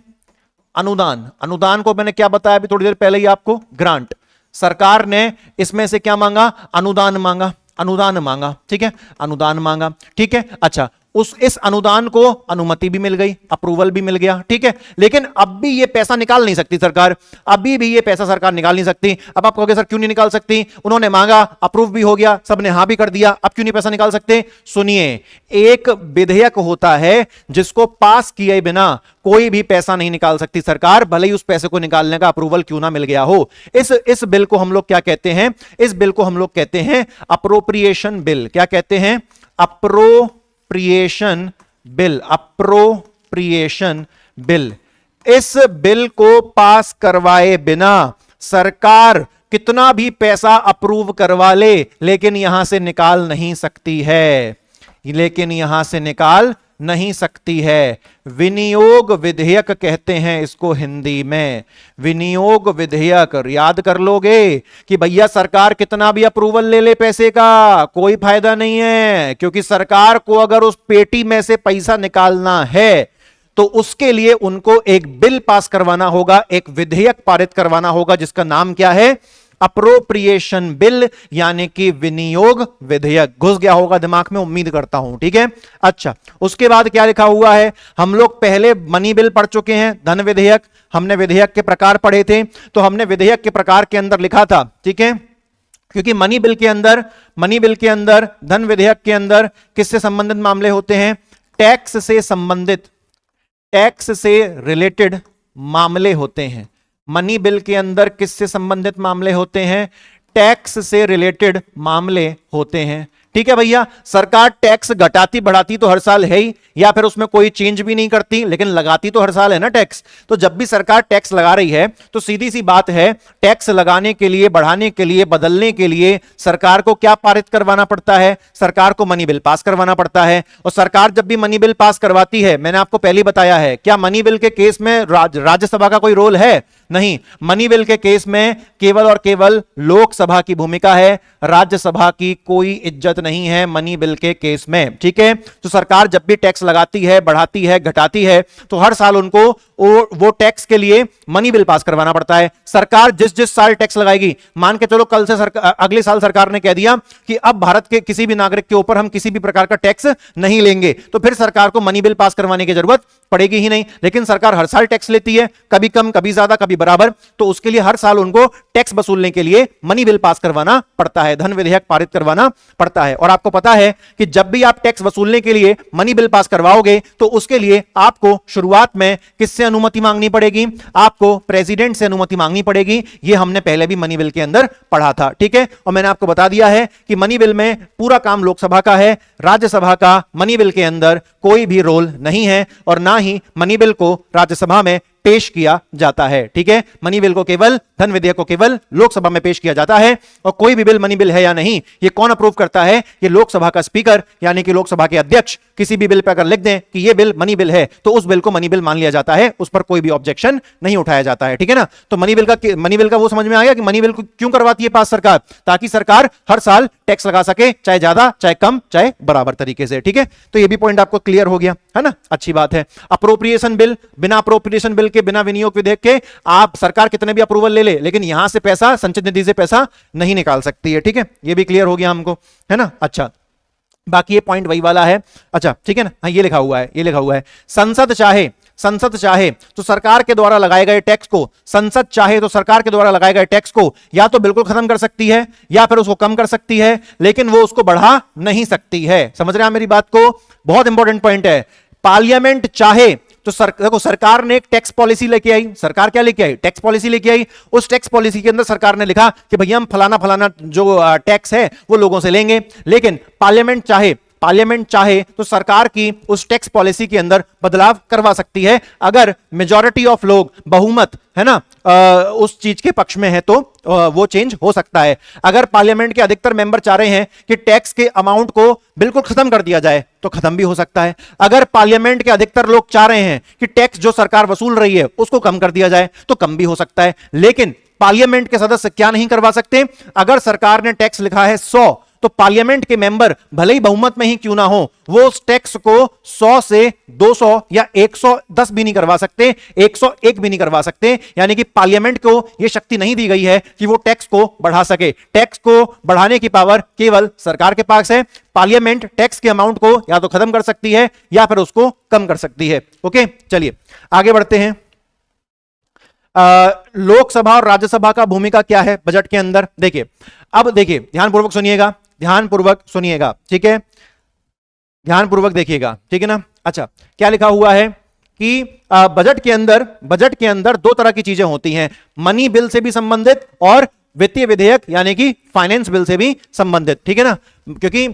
अनुदान को मैंने क्या बताया अभी थोड़ी देर पहले ही आपको, ग्रांट। सरकार ने इसमें से क्या मांगा, अनुदान मांगा, ठीक है, अनुदान मांगा, ठीक है। अच्छा, इस अनुदान को अनुमति भी मिल गई, अप्रूवल भी मिल गया, ठीक है। लेकिन अब भी ये पैसा निकाल नहीं सकती सरकार, अभी भी ये पैसा सरकार निकाल नहीं सकती। अब आप कहोगे सर क्यों नहीं निकाल सकती, उन्होंने मांगा, अप्रूव भी हो गया, सबने हां भी कर दिया, अब क्यों नहीं पैसा निकाल सकते? सुनिए, एक विधेयक होता है जिसको पास किए बिना कोई भी पैसा नहीं निकाल सकती सरकार, भले ही उस पैसे को निकालने का अप्रूवल क्यों ना मिल गया हो। इस बिल को हम लोग क्या कहते हैं? इस बिल को हम लोग कहते हैं अप्रोप्रिएशन बिल। क्या कहते हैं? Appropriation bill. Appropriation bill. इस बिल को पास करवाए बिना सरकार कितना भी पैसा अप्रूव करवा ले, लेकिन यहां से निकाल नहीं सकती है, लेकिन यहां से निकाल नहीं सकती है। विनियोग विधेयक कहते हैं इसको हिंदी में, विनियोग विधेयक। याद कर लोगे कि भैया सरकार कितना भी अप्रूवल ले ले पैसे का कोई फायदा नहीं है, क्योंकि सरकार को अगर उस पेटी में से पैसा निकालना है तो उसके लिए उनको एक बिल पास करवाना होगा, एक विधेयक पारित करवाना होगा, जिसका नाम क्या है? अप्रोप्रिएशन बिल, यानी कि विनियोग विधेयक। घुस गया होगा दिमाग में, उम्मीद करता हूं, ठीक है। अच्छा, उसके बाद क्या लिखा हुआ है? हम लोग पहले मनी बिल पढ़ चुके हैं, धन विधेयक। हमने विधेयक के प्रकार पढ़े थे, तो हमने विधेयक के प्रकार के अंदर लिखा था, ठीक है, क्योंकि मनी बिल के अंदर धन विधेयक के अंदर किससे संबंधित मामले होते हैं? टैक्स से संबंधित, टैक्स से रिलेटेड मामले होते हैं। मनी बिल के अंदर किससे संबंधित मामले होते हैं? टैक्स से रिलेटेड मामले होते हैं, ठीक है भैया। सरकार टैक्स घटाती बढ़ाती तो हर साल है ही, या फिर उसमें कोई चेंज भी नहीं करती, लेकिन लगाती तो हर साल है ना टैक्स। तो जब भी सरकार टैक्स लगा रही है तो सीधी सी बात है, टैक्स लगाने के लिए, बढ़ाने के लिए, बदलने के लिए सरकार को क्या पारित करवाना पड़ता है? सरकार को मनी बिल पास करवाना पड़ता है। और सरकार जब भी मनी बिल पास करवाती है, मैंने आपको पहले बताया है, क्या मनी बिल के केस में राज्यसभा का कोई रोल है? नहीं। मनी बिल के केस में केवल और केवल लोकसभा की भूमिका है, राज्यसभा की कोई इज्जत नहीं है मनी बिल के केस में, ठीक है। तो सरकार जब भी टैक्स लगाती है, बढ़ाती है, घटाती है, तो हर साल उनको वो टैक्स के लिए मनी बिल पास करवाना पड़ता है। सरकार जिस साल टैक्स लगाएगी, मान के चलो कल से अगले साल सरकार ने कह दिया कि अब भारत के किसी भी नागरिक के ऊपर हम किसी भी प्रकार का टैक्स नहीं लेंगे, तो फिर सरकार को मनी बिल पास करवाने की जरूरत पड़ेगी ही नहीं। लेकिन सरकार हर साल टैक्स लेती है, कभी कम, कभी ज्यादा, कभी बराबर, तो उसके लिए हर साल उनको टैक्स वसूलने के लिए मनी बिल पास करवाना पड़ता है, धन विधेयक पारित करवाना पड़ता है। और आपको पता है कि जब भी आप टैक्स वसूलने के लिए मनी बिल पास करवाओगे तो उसके लिए आपको शुरुआत में किससे अनुमति मांगनी पड़ेगी? आपको प्रेसिडेंट से अनुमति मांगनी पड़ेगी। यह हमने पहले भी मनी बिल के अंदर पढ़ा था, ठीक है। और मैंने आपको बता दिया है कि मनी बिल में पूरा काम लोकसभा का है, राज्यसभा का मनी बिल के अंदर कोई भी रोल नहीं है, और ना ही मनी बिल को राज्यसभा में पेश किया जाता है, ठीक है। मनी बिल को केवल, धन विधेयक को केवल लोकसभा में पेश किया जाता है। और कोई भी बिल मनी बिल है या नहीं, ये कौन अप्रूव करता है? ये लोकसभा का स्पीकर, यानी कि लोकसभा के अध्यक्ष किसी भी बिल पर अगर लिख दें कि ये बिल मनी बिल है, तो उस बिल को मनी बिल मान लिया जाता है, उस पर कोई भी ऑब्जेक्शन नहीं उठाया जाता है, ठीक है ना। तो मनी बिल का वो समझ में आ गया कि मनी बिल को क्यों करवाती है पास सरकार? ताकि सरकार हर साल टैक्स लगा सके, चाहे ज्यादा, चाहे कम, चाहे बराबर तरीके से, ठीक है। तो ये भी पॉइंट आपको क्लियर हो गया है ना, अच्छी बात है। अप्रोप्रिएशन बिल, बिना अप्रोप्रिएशन बिल के, बिना विनियोग विधेयक के आप सरकार कितने भी अप्रूवल ले ले, लेकिन यहां से पैसा, संचित निधि से पैसा नहीं निकाल सकती है, ठीक है। ये भी क्लियर हो गया हमको, है ना। अच्छा, बाकी ये पॉइंट वही वाला है, अच्छा ठीक है ना। हाँ, ये लिखा हुआ है संसद चाहे तो सरकार के द्वारा लगाए गए टैक्स को, संसद चाहे तो सरकार के द्वारा लगाए गए टैक्स को या तो बिल्कुल खत्म कर सकती है या फिर उसको कम कर सकती है, लेकिन वो उसको बढ़ा नहीं सकती है। समझ रहे हैं मेरी बात को? बहुत इंपॉर्टेंट पॉइंट है। पार्लियामेंट चाहे तो देखो, सरकार ने एक टैक्स पॉलिसी लेके आई। सरकार क्या लेके आई? टैक्स पॉलिसी लेके आई। उस टैक्स पॉलिसी के अंदर सरकार ने लिखा कि भैया हम फलाना जो टैक्स है वो लोगों से लेंगे, लेकिन पार्लियामेंट चाहे तो सरकार की उस टैक्स पॉलिसी के अंदर बदलाव करवा सकती है, अगर मेजॉरिटी ऑफ लोग, बहुमत है ना, उस चीज के पक्ष में है तो वो चेंज हो सकता है। अगर पार्लियामेंट के अधिकतर मेंबर चाह रहे हैं कि टैक्स के अमाउंट को बिल्कुल खत्म कर दिया जाए तो खत्म भी हो सकता है। अगर पार्लियामेंट के अधिकतर लोग चाह रहे हैं कि टैक्स जो सरकार वसूल रही है उसको कम कर दिया जाए तो कम भी हो सकता है। लेकिन पार्लियामेंट के सदस्य क्या नहीं करवा सकते? अगर सरकार ने टैक्स लिखा है 100 तो पार्लियामेंट के मेंबर भले ही बहुमत में ही क्यों ना हो, वो उस टैक्स को 100 से 200 या 110 भी नहीं करवा सकते, 101 भी नहीं करवा सकते। यानी कि पार्लियामेंट को यह शक्ति नहीं दी गई है कि वो टैक्स को बढ़ा सके। टैक्स को बढ़ाने की पावर केवल सरकार के पास है। पार्लियामेंट टैक्स के अमाउंट को या तो खत्म कर सकती है या फिर उसको कम कर सकती है। ओके, चलिए आगे बढ़ते हैं। लोकसभा और राज्यसभा का भूमिका क्या है बजट के अंदर? देखिए, अब देखिए, ध्यानपूर्वक सुनिएगा, ध्यानपूर्वक सुनिएगा, ठीक है, ध्यानपूर्वक देखिएगा, ठीक है ना। अच्छा, क्या लिखा हुआ है कि बजट के अंदर दो तरह की चीजें होती हैं, मनी बिल से भी संबंधित और वित्तीय विधेयक यानी कि फाइनेंस बिल से भी संबंधित, ठीक है ना। क्योंकि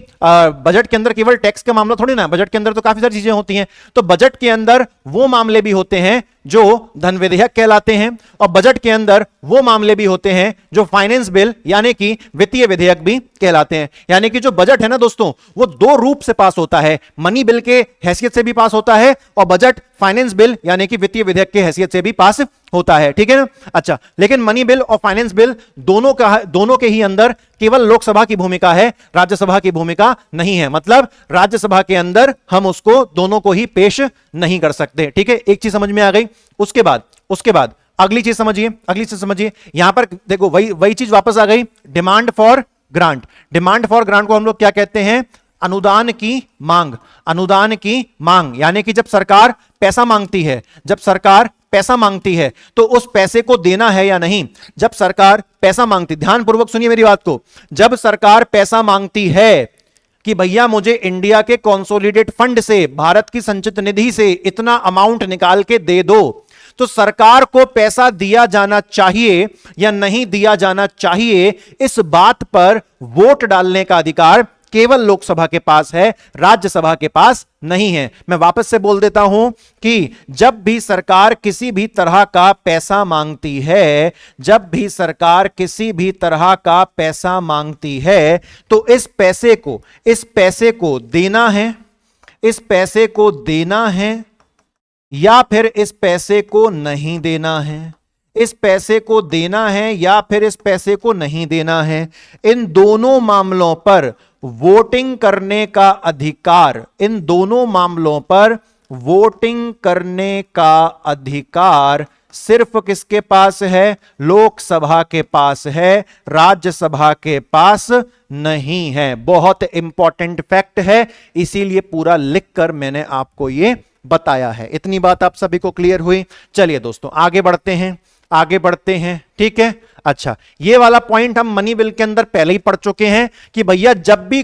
बजट के अंदर केवल टैक्स का मामला थोड़ी ना, बजट के अंदर तो काफी सारी चीजें होती हैं। तो बजट के अंदर वो मामले भी होते हैं जो धन विधेयक कहलाते हैं, और बजट के अंदर वो मामले भी होते हैं जो फाइनेंस बिल यानी कि वित्तीय विधेयक भी कहलाते हैं। यानी कि जो बजट है ना दोस्तों, वो दो रूप से पास होता है, मनी बिल के हैसियत से भी पास होता है और बजट फाइनेंस बिल यानी कि वित्तीय विधेयक के हैसियत से भी पास होता है, ठीक है ना। अच्छा, लेकिन मनी बिल और फाइनेंस बिल दोनों के ही अंदर केवल लोकसभा की भूमिका है, राज्यसभा की भूमिका नहीं है। मतलब राज्यसभा के अंदर हम उसको दोनों को ही पेश नहीं कर सकते, ठीक है। एक चीज समझ में आ गई। उसके बाद अगली चीज समझिए, यहां पर देखो वही चीज वापस आ गई, demand for grant. Demand for grant को हम लोग क्या कहते हैं? अनुदान की मांग। अनुदान की मांग यानी कि जब सरकार पैसा मांगती है तो उस पैसे को देना है या नहीं। जब सरकार पैसा मांगती, ध्यानपूर्वक सुनिए मेरी बात को, जब सरकार पैसा मांगती है कि भैया मुझे इंडिया के कंसोलिडेट फंड से, भारत की संचित निधि से इतना अमाउंट निकाल के दे दो, तो सरकार को पैसा दिया जाना चाहिए या नहीं दिया जाना चाहिए, इस बात पर वोट डालने का अधिकार केवल लोकसभा के पास है, राज्यसभा के पास नहीं है। मैं वापस से बोल देता हूं कि जब भी सरकार किसी भी तरह का पैसा मांगती है, तो इस पैसे को देना है या फिर इस पैसे को नहीं देना है। इस पैसे को देना है या फिर इस पैसे को नहीं देना है। इन दोनों मामलों पर वोटिंग करने का अधिकार सिर्फ किसके पास है? लोकसभा के पास है, राज्यसभा के पास नहीं है। बहुत इंपॉर्टेंट फैक्ट है, इसीलिए पूरा लिखकर मैंने आपको ये बताया है। इतनी बात आप सभी को क्लियर हुई? चलिए दोस्तों आगे बढ़ते हैं, ठीक है। अच्छा, ये वाला पॉइंट हम मनी बिल के अंदर पहले ही पढ़ चुके हैं कि भैया जब भी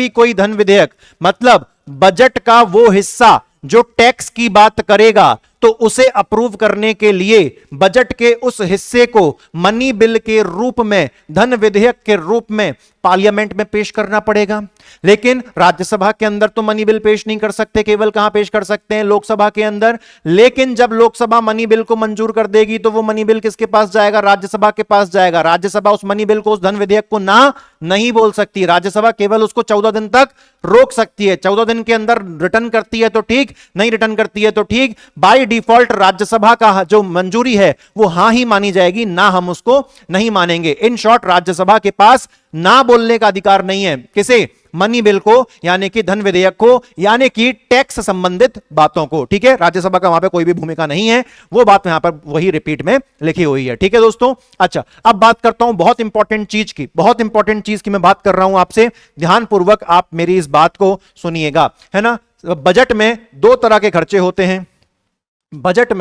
कोई धन विधेयक, मतलब बजट का वो हिस्सा जो टैक्स की बात करेगा, तो उसे अप्रूव करने के लिए बजट के उस हिस्से को मनी बिल के रूप में, धन विधेयक के रूप में पार्लियामेंट में पेश करना पड़ेगा। लेकिन राज्यसभा के अंदर तो मनी बिल पेश नहीं कर सकते, केवल कहां पेश कर सकते हैं? लोकसभा के अंदर। लेकिन जब लोकसभा मनी बिल को मंजूर कर देगी तो वो मनी बिल किसके पास जाएगा? राज्यसभा के पास जाएगा। राज्यसभा उस मनी बिल को, उस धन विधेयक को ना नहीं बोल सकती। राज्यसभा केवल उसको 14 दिन तक रोक सकती है। 14 दिन के अंदर रिटर्न करती है तो ठीक, नहीं रिटर्न करती है तो ठीक। बाय डिफॉल्ट राज्यसभा का जो मंजूरी है वो हां ही मानी जाएगी, ना हम उसको नहीं मानेंगे। इन शॉर्ट, राज्यसभा के पास ना बोलने का अधिकार नहीं है। किसे? मनी बिल को, यानी कि धन विधेयक को, यानी कि टैक्स संबंधित बातों को, ठीक है। राज्यसभा का वहां पे कोई भी भूमिका नहीं है, वो बात यहां पर वही रिपीट में लिखी हुई है, ठीक है दोस्तों। अच्छा, अब बात करता हूं बहुत इंपॉर्टेंट चीज की मैं बात कर रहा हूं आपसे, ध्यानपूर्वक आप मेरी इस बात को सुनिएगा, है ना। बजट में दो तरह के खर्चे होते हैं। बजट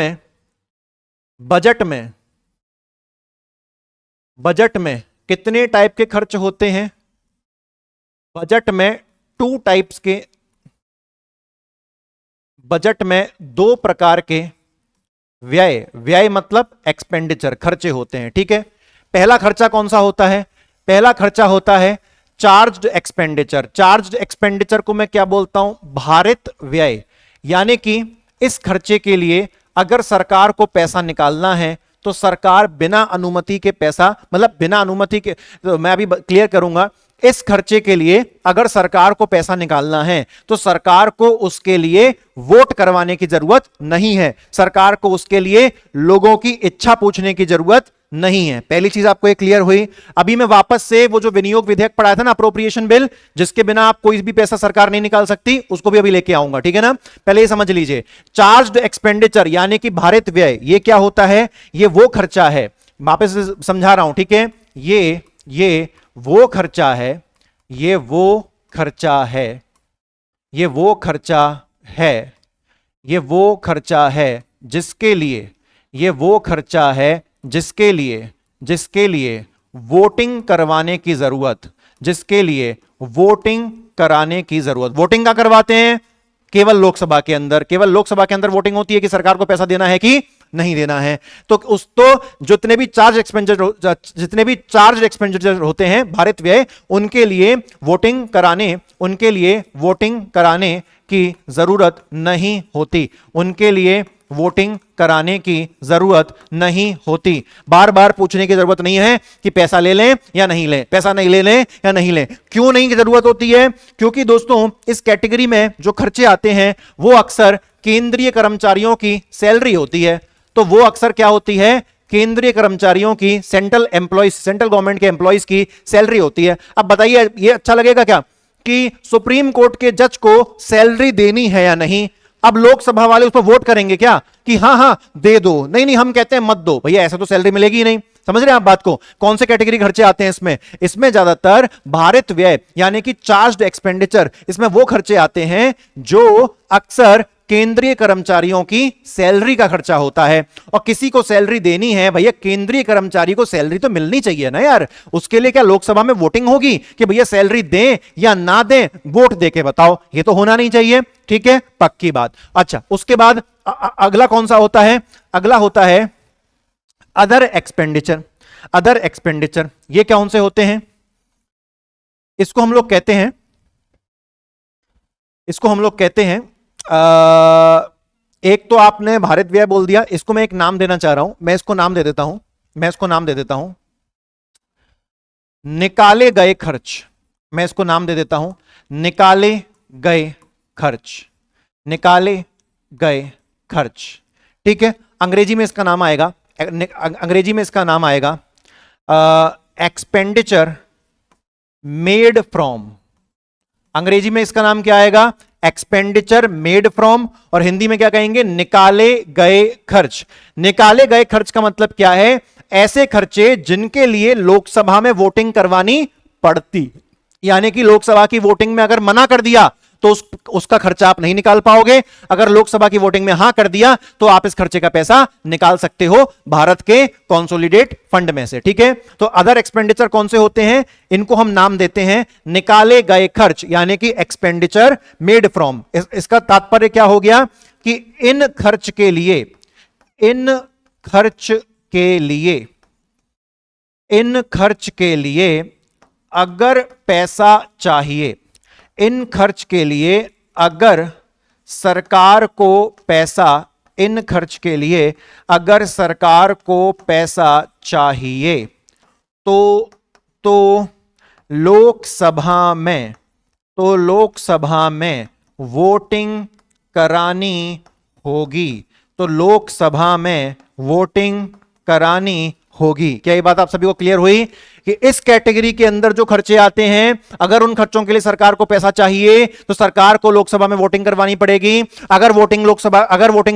में कितने टाइप के खर्च होते हैं? बजट में 2 टाइप्स के, बजट में 2 प्रकार के व्यय मतलब एक्सपेंडिचर, खर्चे होते हैं, ठीक है। पहला खर्चा कौन सा होता है? पहला खर्चा होता है चार्ज्ड एक्सपेंडिचर। चार्ज्ड एक्सपेंडिचर को मैं क्या बोलता हूं? भारित व्यय। यानी कि इस खर्चे के लिए अगर सरकार को पैसा निकालना है तो सरकार बिना अनुमति के पैसा, मतलब बिना अनुमति के, तो मैं अभी क्लियर करूंगा। इस खर्चे के लिए अगर सरकार को पैसा निकालना है तो सरकार को उसके लिए वोट करवाने की जरूरत नहीं है, सरकार को उसके लिए लोगों की इच्छा पूछने की जरूरत नहीं है। पहली चीज आपको एक क्लियर हुई। अभी मैं वापस से वो जो विनियोग विधेयक पढ़ाया था ना, अप्रोप्रिएशन बिल, जिसके बिना आप कोई भी पैसा सरकार नहीं निकाल सकती, उसको भी अभी लेके आऊंगा, ठीक है ना। पहले ये समझ लीजिए, चार्ज्ड एक्सपेंडिचर यानी कि भारित व्यय, ये क्या होता है? ये वो खर्चा है, वापस समझा रहा हूं, ठीक है। ये वो खर्चा है, ये वो खर्चा है, ये वो खर्चा है, ये वो खर्चा है जिसके लिए, ये वो खर्चा है जिसके लिए वोटिंग करवाने की जरूरत, जिसके लिए वोटिंग कराने की जरूरत। वोटिंग का करवाते हैं केवल लोकसभा के अंदर, केवल लोकसभा के अंदर वोटिंग होती है कि सरकार को पैसा देना है कि नहीं देना है। तो जितने भी चार्ज एक्सपेंडिचर होते हैं भारित व्यय, उनके लिए वोटिंग कराने की जरूरत नहीं होती, उनके लिए वोटिंग कराने की जरूरत नहीं होती। बार बार पूछने की जरूरत नहीं है कि पैसा ले लें या नहीं लें, पैसा नहीं ले लें या नहीं लें। क्यों नहीं की जरूरत होती है? क्योंकि दोस्तों इस कैटेगरी में जो खर्चे आते हैं वो अक्सर केंद्रीय कर्मचारियों की सैलरी होती है। तो वो अक्सर क्या होती है? केंद्रीय कर्मचारियों की, सेंट्रल गवर्नमेंट के एम्प्लॉइज की सैलरी होती है। अब बताइए, ये अच्छा लगेगा क्या कि सुप्रीम कोर्ट के जज को सैलरी देनी है या नहीं? अब लोकसभा वाले उस पर वोट करेंगे क्या कि हाँ हाँ दे दो? नहीं नहीं, हम कहते हैं मत दो। भैया ऐसा तो सैलरी मिलेगी ही नहीं। समझ रहे हैं आप बात को? कौन से कैटेगरी खर्चे आते हैं इसमें ज्यादातर भारित व्यय यानी कि चार्ज्ड एक्सपेंडिचर, इसमें वो खर्चे आते हैं जो अक्सर केंद्रीय कर्मचारियों की सैलरी का खर्चा होता है। और किसी को सैलरी देनी है, भैया केंद्रीय कर्मचारी को सैलरी तो मिलनी चाहिए ना यार। उसके लिए क्या लोकसभा में वोटिंग होगी कि भैया सैलरी दें या ना दें? वोट देके बताओ, ये तो होना नहीं चाहिए, ठीक है, पक्की बात। अच्छा, उसके बाद अगला कौन सा होता है? अगला होता है अदर एक्सपेंडिचर। अदर एक्सपेंडिचर ये कौन से होते हैं? इसको हम लोग कहते हैं एक तो आपने भारित व्यय बोल दिया, इसको मैं एक नाम देना चाह रहा हूं, मैं इसको नाम दे देता हूं निकाले गए खर्च। मैं इसको नाम दे देता हूं निकाले गए खर्च, निकाले गए खर्च, ठीक है। अंग्रेजी में इसका नाम आएगा एक्सपेंडिचर मेड फ्रॉम। अंग्रेजी में इसका नाम क्या आएगा? Expenditure made from. और हिंदी में क्या कहेंगे? निकाले गए खर्च। निकाले गए खर्च का मतलब क्या है? ऐसे खर्चे जिनके लिए लोकसभा में वोटिंग करवानी पड़ती, यानी कि लोकसभा की वोटिंग में अगर मना कर दिया तो उसका खर्चा आप नहीं निकाल पाओगे। अगर लोकसभा की वोटिंग में हां कर दिया तो आप इस खर्चे का पैसा निकाल सकते हो भारत के कॉन्सोलिडेट फंड में से, ठीक है। तो अदर एक्सपेंडिचर कौन से होते हैं? इनको हम नाम देते हैं निकाले गए खर्च, यानी कि एक्सपेंडिचर मेड फ्रॉम। इसका तात्पर्य क्या हो गया कि इन खर्च के लिए अगर पैसा चाहिए, इन खर्च के लिए अगर सरकार को पैसा चाहिए तो लोकसभा में वोटिंग करानी होगी। क्या ये बात आप सभी को क्लियर हुई कि इस कैटेगरी के अंदर जो खर्चे आते हैं, अगर उन खर्चों के लिए सरकार को पैसा चाहिए तो सरकार को लोकसभा में वोटिंग करवानी पड़ेगी। अगर वोटिंग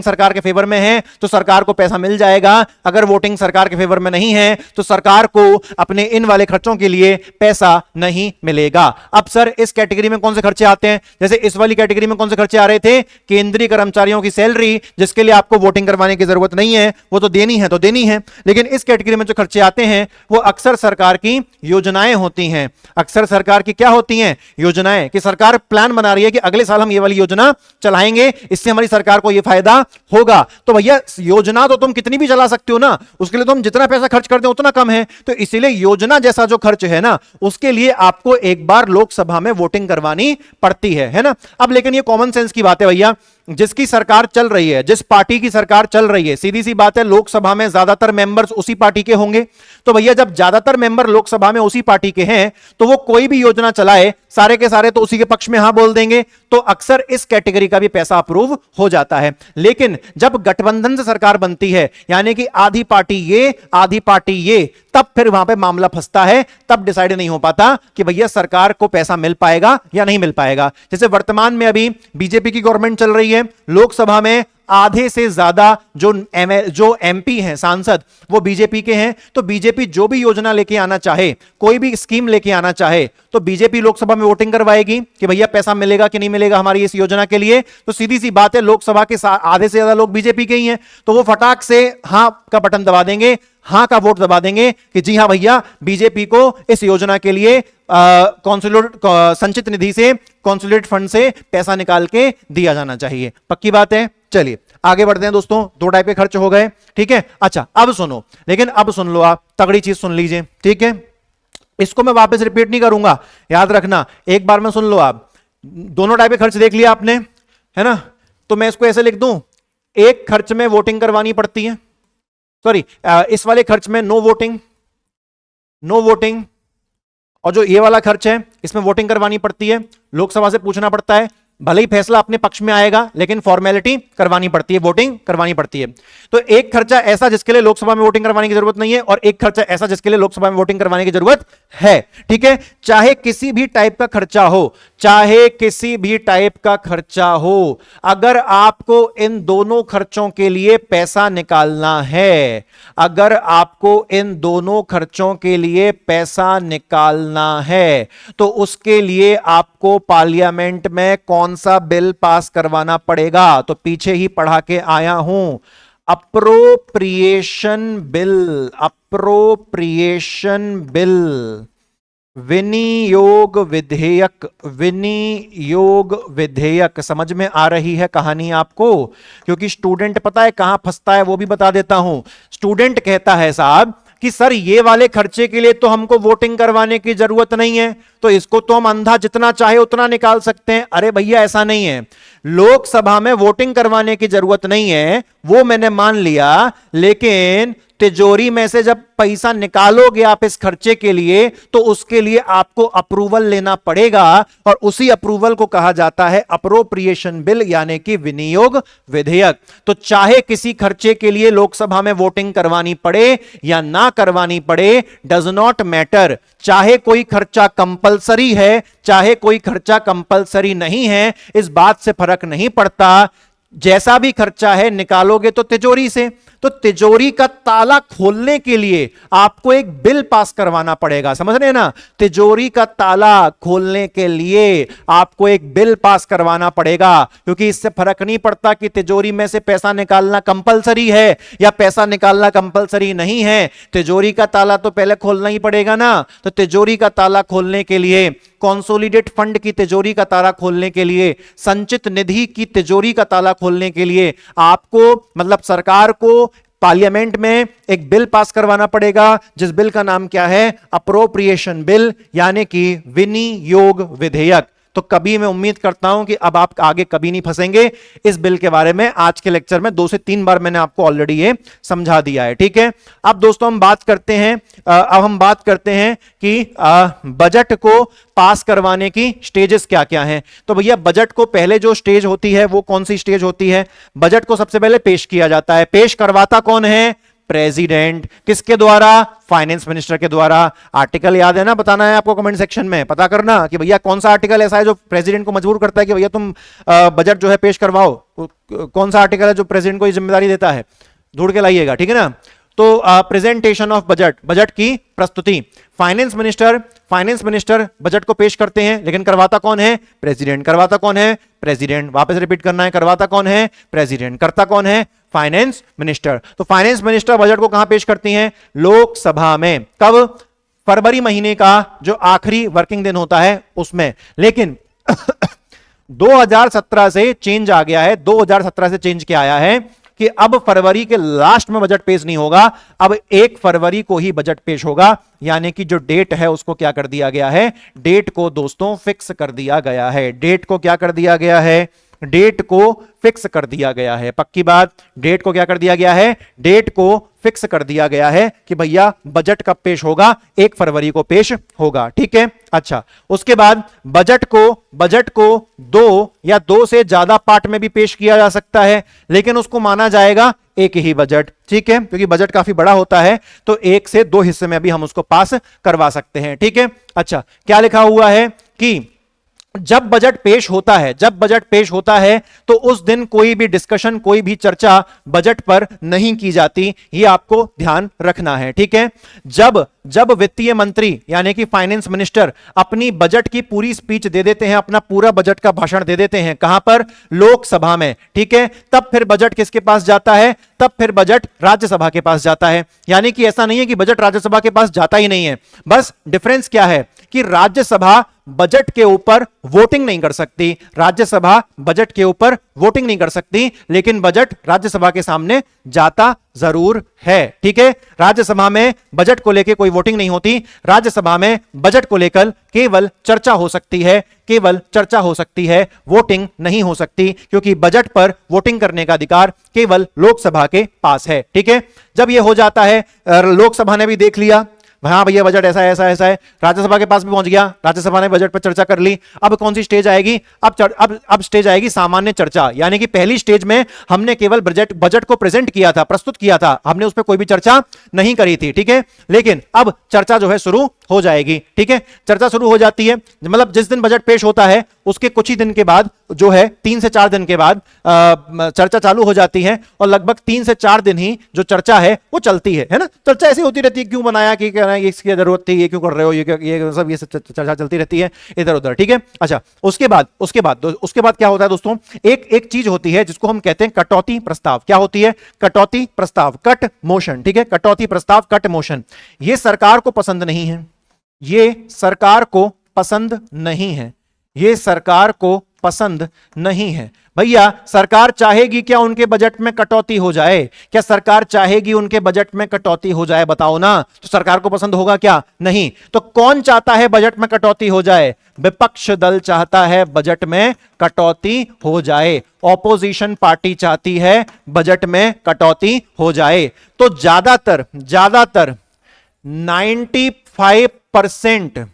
सरकार के फेवर में है तो सरकार को पैसा मिल जाएगा। अगर वोटिंग सरकार के फेवर में नहीं है तो सरकार को अपने इन वाले खर्चों के लिए पैसा नहीं मिलेगा। अब सर इस कैटेगरी में कौन से खर्चे आते हैं? जैसे इस वाली कैटेगरी में कौन से खर्चे आ रहे थे? केंद्रीय कर्मचारियों की सैलरी, जिसके लिए आपको वोटिंग करवाने की जरूरत नहीं है, वो तो देनी है। लेकिन इस कैटेगरी में जो खर्चे आते हैं वो अक्सर सरकार की योजनाएं होती हैं। अक्सर सरकार की क्या होती हैं? योजनाएं, कि सरकार प्लान बना रही है कि अगले साल हम ये वाली योजना चलाएंगे, इससे हमारी सरकार को ये फायदा होगा। तो भैया योजना तो तुम कितनी भी चला सकते हो ना, उसके लिए तो हम जितना पैसा खर्च करते हैं उतना कम है। तो इसीलिए योजना जैसा जो खर्च है ना, उसके लिए आपको एक बार लोकसभा में वोटिंग करवानी पड़ती है ना। अब लेकिन ये कॉमन सेंस की बात है भैया, जिसकी सरकार चल रही है, जिस पार्टी की सरकार चल रही है, सीधी सी बात है लोकसभा में ज्यादातर मेंबर्स उसी पार्टी के होंगे। तो भैया जब ज्यादातर मेंबर लोकसभा में उसी पार्टी के हैं तो वो कोई भी योजना चलाए, सारे के सारे तो उसी के पक्ष में हां बोल देंगे, तो अक्सर इस कैटेगरी का भी पैसा अप्रूव हो जाता है। लेकिन जब गठबंधन से सरकार बनती है, यानी कि आधी पार्टी ये आधी पार्टी ये, तब फिर वहां पे मामला फंसता है, तब डिसाइड नहीं हो पाता कि भैया सरकार को पैसा मिल पाएगा या नहीं मिल पाएगा। जैसे वर्तमान में अभी बीजेपी की गवर्नमेंट चल रही है, लोकसभा में आधे से ज्यादा जो एमपी हैं, सांसद, वो बीजेपी के हैं। तो बीजेपी जो भी योजना लेके आना चाहे, कोई भी स्कीम लेके आना चाहे, तो बीजेपी लोकसभा में वोटिंग करवाएगी कि भैया पैसा मिलेगा कि नहीं मिलेगा हमारी इस योजना के लिए। तो सीधी सी बात है, लोकसभा के आधे से ज्यादा लोग बीजेपी के ही हैं, तो वो फटाक से हां का बटन दबा देंगे, हां का वोट दबा देंगे कि जी हां भैया बीजेपी को इस योजना के लिए संचित निधि से, कॉन्सोलिडेट फंड से पैसा निकाल के दिया जाना चाहिए। पक्की बात है। चलिए आगे बढ़ते हैं दोस्तों, दो टाइप के खर्च हो गए, ठीक है। अच्छा अब सुनो, लेकिन अब सुन लो आप, तगड़ी चीज सुन लीजिए, ठीक है। इसको मैं वापस रिपीट नहीं करूंगा, याद रखना, एक बार में सुन लो आप। दोनों टाइप के खर्च देख लिया आपने, है ना। तो मैं इसको ऐसे लिख दूं, एक खर्च में वोटिंग करवानी पड़ती है, सॉरी इस वाले खर्च में नो वोटिंग, और जो ये वाला खर्च है इसमें वोटिंग करवानी पड़ती है, लोकसभा से पूछना पड़ता है, भले ही फैसला अपने पक्ष में आएगा लेकिन फॉर्मेलिटी करवानी पड़ती है, वोटिंग करवानी पड़ती है। तो एक खर्चा ऐसा जिसके लिए लोकसभा में वोटिंग करवाने की जरूरत नहीं है, और एक खर्चा ऐसा जिसके लिए लोकसभा में वोटिंग करवाने की जरूरत है, ठीक है। चाहे किसी भी टाइप का खर्चा हो, चाहे किसी भी टाइप का खर्चा हो, अगर आपको इन दोनों खर्चों के लिए पैसा निकालना है, अगर आपको इन दोनों खर्चों के लिए पैसा निकालना है, तो उसके लिए आपको पार्लियामेंट में कौन सा बिल पास करवाना पड़ेगा। तो पीछे ही पढ़ा के आया हूं, अप्रोप्रिएशन बिल, अप्रोप्रिएशन बिल, विनियोग विधेयक, विनियोग विधेयक। समझ में आ रही है कहानी आपको? क्योंकि स्टूडेंट पता है कहां फंसता है, वो भी बता देता हूं। स्टूडेंट कहता है साहब कि सर ये वाले खर्चे के लिए तो हमको वोटिंग करवाने की जरूरत नहीं है, तो इसको तो हम अंधा जितना चाहे उतना निकाल सकते हैं। अरे भैया ऐसा नहीं है, लोकसभा में वोटिंग करवाने की जरूरत नहीं है, वो मैंने मान लिया, लेकिन तिजोरी में से जब पैसा निकालोगे आप इस खर्चे के लिए, तो उसके लिए आपको अप्रूवल लेना पड़ेगा, और उसी अप्रूवल को कहा जाता है अप्रोप्रिएशन बिल, यानी कि विनियोग विधेयक। तो चाहे किसी खर्चे के लिए लोकसभा में वोटिंग करवानी पड़े या ना करवानी पड़े, डज नॉट मैटर। चाहे कोई खर्चा कंपलसरी है, चाहे कोई खर्चा कंपलसरी नहीं है, इस बात से फर्क नहीं पड़ता। जैसा भी खर्चा है निकालोगे तो तिजोरी से, तो तिजोरी का ताला खोलने के लिए आपको एक बिल पास करवाना पड़ेगा, समझ रहे हैं ना। तिजोरी का ताला खोलने के लिए आपको एक बिल पास करवाना पड़ेगा, क्योंकि इससे फर्क नहीं पड़ता कि तिजोरी में से पैसा निकालना कंपलसरी है या पैसा निकालना कंपलसरी नहीं है, तिजोरी का ताला तो पहले खोलना ही पड़ेगा ना। तो तिजोरी का ताला खोलने के लिए, कॉन्सोलिडेट फंड की तिजोरी का ताला खोलने के लिए, संचित निधि की तिजोरी का ताला खोलने के लिए आपको, मतलब सरकार को, पार्लियामेंट में एक बिल पास करवाना पड़ेगा, जिस बिल का नाम क्या है, अप्रोप्रिएशन बिल, यानी कि विनियोग विधेयक। तो कभी मैं उम्मीद करता हूं कि अब आप आगे कभी नहीं फंसेंगे इस बिल के बारे में। आज के लेक्चर में 2 से 3 बार मैंने आपको ऑलरेडी ये समझा दिया है, ठीक है। अब दोस्तों हम बात करते हैं, अब हम बात करते हैं कि बजट को पास करवाने की स्टेजेस क्या क्या हैं। तो भैया बजट को पहले जो स्टेज होती है वो कौन सी स्टेज होती है? बजट को सबसे पहले पेश किया जाता है। पेश करवाता कौन है? प्रेसिडेंट। किसके द्वारा? फाइनेंस मिनिस्टर के द्वारा। आर्टिकल याद है ना, बताना है आपको कमेंट सेक्शन में, पता करना कि भैया कौन सा आर्टिकल ऐसा है जो प्रेसिडेंट को मजबूर करता है कि भैया तुम बजट जो है पेश करवाओ। कौन सा आर्टिकल है जो प्रेसिडेंट को ये जिम्मेदारी देता है? ढूंढ के लाइएगा, ठीक है ना। तो प्रेजेंटेशन ऑफ बजट, बजट की प्रस्तुति। फाइनेंस मिनिस्टर बजट को पेश करते हैं, लेकिन करवाता कौन है? प्रेसिडेंट। करवाता कौन है? प्रेसिडेंट। वापस रिपीट करना है, करवाता कौन है? प्रेसिडेंट। करता कौन है? Finance minister. तो फाइनेंस मिनिस्टर बजट को कहां पेश करती हैं? लोकसभा में। कब? फरवरी महीने का जो आखिरी वर्किंग दिन होता है उसमें। लेकिन 2017 से चेंज आ गया है। 2017 से चेंज क्या आया है कि अब फरवरी के लास्ट में बजट पेश नहीं होगा, अब 1 फरवरी को ही बजट पेश होगा। यानी कि जो डेट है उसको क्या कर दिया गया है? डेट को दोस्तों फिक्स कर दिया गया है। डेट को क्या कर दिया गया है? डेट को फिक्स कर दिया गया है। पक्की बात, डेट को क्या कर दिया गया है? डेट को फिक्स कर दिया गया है कि भैया बजट कब पेश होगा? 1 फरवरी को पेश होगा। ठीक है, अच्छा, उसके बाद बजट को 2 या 2 से ज्यादा पार्ट में भी पेश किया जा सकता है, लेकिन उसको माना जाएगा एक ही बजट। ठीक है, क्योंकि बजट काफी बड़ा होता है, तो 1 से 2 हिस्से में भी हम उसको पास करवा सकते हैं। ठीक है, अच्छा, क्या लिखा हुआ है कि जब बजट पेश होता है तो उस दिन कोई भी डिस्कशन, कोई भी चर्चा बजट पर नहीं की जाती, ये आपको ध्यान रखना है। ठीक है, जब वित्तीय मंत्री यानी कि फाइनेंस मिनिस्टर अपनी बजट की पूरी स्पीच दे देते हैं, अपना पूरा बजट का भाषण दे देते हैं, कहां पर? लोकसभा में। ठीक है, तब फिर बजट किसके पास जाता है? तब फिर बजट राज्यसभा के पास जाता है। यानी कि ऐसा नहीं है कि बजट राज्यसभा के पास जाता ही नहीं है, बस डिफरेंस क्या है कि राज्यसभा बजट के ऊपर वोटिंग नहीं कर सकती, राज्यसभा बजट के ऊपर वोटिंग नहीं कर सकती, लेकिन बजट राज्यसभा के सामने जाता जरूर है। ठीक है, राज्यसभा में बजट को लेकर कोई वोटिंग नहीं होती, राज्यसभा में बजट को लेकर केवल चर्चा हो सकती है, वोटिंग नहीं हो सकती, क्योंकि बजट पर वोटिंग करने का अधिकार केवल लोकसभा के पास है। ठीक है, जब यह हो जाता है, लोकसभा ने भी देख लिया, हाँ भैया बजट ऐसा है, राज्यसभा के पास भी पहुंच गया, राज्यसभा ने बजट पर चर्चा कर ली। अब कौन सी स्टेज आएगी? अब स्टेज आएगी सामान्य चर्चा। यानी कि पहली स्टेज में हमने केवल बजट को प्रेजेंट किया था, प्रस्तुत किया था, हमने उस पर कोई भी चर्चा नहीं करी थी। ठीक है, लेकिन अब चर्चा जो है शुरू हो जाएगी। ठीक है, चर्चा शुरू हो जाती है, मतलब जिस दिन बजट पेश होता है उसके कुछ ही दिन के बाद जो है 3 से 4 दिन के बाद चर्चा चालू हो जाती है, और लगभग 3 से 4 दिन ही जो चर्चा है वो चलती है ना। चर्चा ऐसी होती रहती है, क्यों बनाया, कि इसकी जरूरत थी, ये क्यों कर रहे हो, ये सब चर्चा चलती रहती है इधर उधर। ठीक है, अच्छा, उसके बाद क्या होता है दोस्तों? एक चीज होती है जिसको हम कहते हैं कटौती प्रस्ताव। क्या होती है? कटौती प्रस्ताव, कट मोशन। ठीक है, कटौती प्रस्ताव, कट मोशन। ये सरकार को पसंद नहीं है, ये सरकार को पसंद नहीं है, ये सरकार को पसंद नहीं है। भैया सरकार चाहेगी क्या उनके बजट में कटौती हो जाए? क्या सरकार चाहेगी उनके बजट में कटौती हो जाए? बताओ ना। तो सरकार को पसंद होगा क्या? नहीं। तो कौन चाहता है बजट में कटौती हो जाए? विपक्ष दल चाहता है बजट में कटौती हो जाए, ऑपोजिशन पार्टी चाहती है बजट में कटौती हो जाए। तो ज्यादातर 95%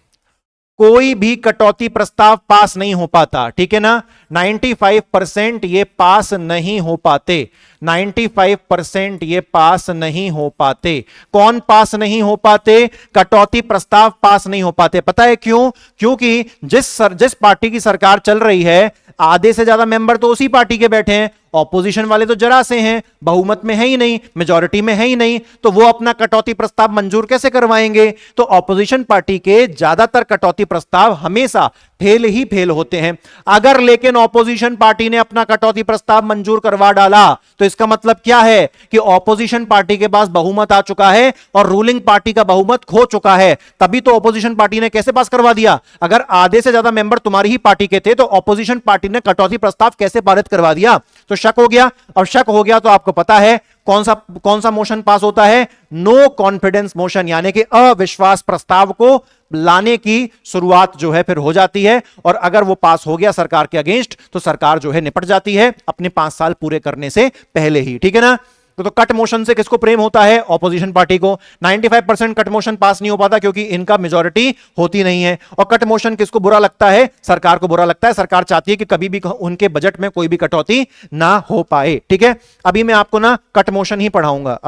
कोई भी कटौती प्रस्ताव पास नहीं हो पाता। ठीक है ना, 95% ये पास नहीं हो पाते, 95% ये पास नहीं हो पाते। कौन पास नहीं हो पाते? कटौती प्रस्ताव पास नहीं हो पाते। पता है क्यों? क्योंकि जिस पार्टी की सरकार चल रही है, आधे से ज्यादा मेंबर तो उसी पार्टी के बैठे हैं, ऑपोजिशन वाले तो जरा से हैं, बहुमत में है ही नहीं, मेजॉरिटी में है ही नहीं, तो वो अपना कटौती प्रस्ताव मंजूर कैसे करवाएंगे? तो ऑपोजिशन पार्टी के ज्यादातर कटौती प्रस्ताव हमेशा फेल ही फेल होते हैं। अगर लेकिन ऑपोजिशन पार्टी ने अपना कटौती प्रस्ताव मंजूर करवा डाला तो इसका मतलब क्या है कि ऑपोजिशन पार्टी के पास बहुमत आ चुका है और रूलिंग पार्टी का बहुमत खो चुका है। तभी तो ऑपोजिशन पार्टी ने कैसे पास करवा दिया? अगर आधे से ज्यादा मेंबर तुम्हारी ही पार्टी के थे तो ऑपोजिशन पार्टी ने कटौती प्रस्ताव कैसे पारित करवा दिया? तो शक हो गया, और शक हो गया तो आपको पता है कौन सा मोशन पास होता है? नो कॉन्फिडेंस मोशन, यानी कि अविश्वास प्रस्ताव को लाने की शुरुआत जो है फिर हो जाती है। और अगर वो पास हो गया सरकार के अगेंस्ट तो सरकार जो है निपट जाती है अपने 5 साल पूरे करने से पहले ही। ठीक है ना। तो कट मोशन से किसको प्रेम होता है? ऑपोजिशन पार्टी को। 95% कट मोशन पास नहीं हो पाता क्योंकि इनका मेजॉरिटी होती नहीं है। और कट मोशन किसको बुरा लगता है? सरकार को बुरा लगता है। सरकार चाहती है कि कभी भी उनके बजट में कोई भी कटौती ना हो पाए। ठीक है, अभी मैं आपको ना कट मोशन ही पढ़ाऊंगा,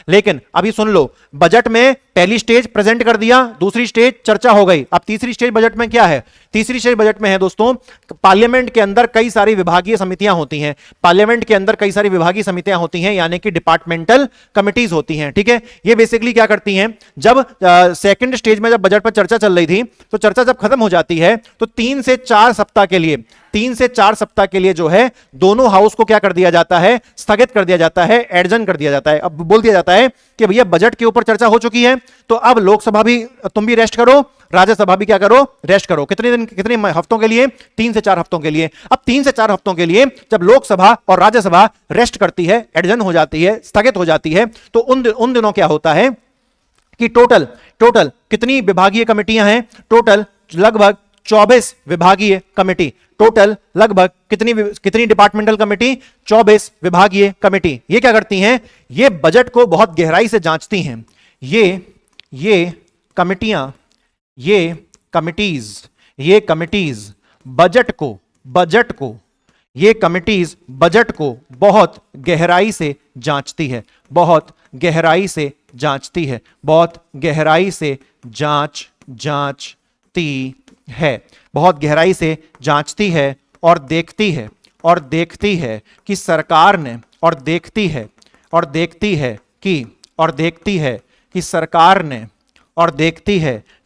लेकिन अभी सुन लो। बजट में पहली स्टेज प्रेजेंट कर दिया, दूसरी स्टेज चर्चा हो गई, अब तीसरी स्टेज बजट में क्या है? तीसरी स्टेज बजट में है दोस्तों, पार्लियामेंट के अंदर कई सारी विभागीय समितियां होती हैं, यानी कि डिपार्टमेंटल कमिटीज होती हैं। ठीक है, ये बेसिकली क्या करती हैं? जब सेकंड स्टेज में जब बजट पर चर्चा चल रही थी तो चर्चा जब खत्म हो जाती है तो 3 से 4 सप्ताह के लिए जो है दोनों हाउस को क्या कर दिया जाता है? स्थगित कर दिया जाता है, एडजर्न कर दिया जाता है। अब बोल दिया जाता है कि भैया बजट के ऊपर चर्चा हो चुकी है तो अब लोकसभा भी, तुम भी रेस्ट करो, राज्यसभा भी क्या करो? रेस्ट करो। कितने हफ्तों के लिए? 3 से 4 हफ्तों के लिए। अब 3 से 4 हफ्तों के लिए जब लोकसभा और राज्यसभा रेस्ट करती है, एडजर्न हो जाती है, स्थगित हो जाती है, तो उन दिनों क्या होता है कि टोटल कितनी विभागीय कमेटियां हैं? टोटल लगभग 24 विभागीय कमेटी। टोटल लगभग कितनी डिपार्टमेंटल कमेटी? 24 विभागीय कमेटी। ये क्या करती हैं? ये बजट को बहुत गहराई से जांचती हैं। ये कमिटियां, ये कमिटीज ये कमिटीज बजट को बहुत गहराई से जांचती है, बहुत गहराई से जांचती है और देखती है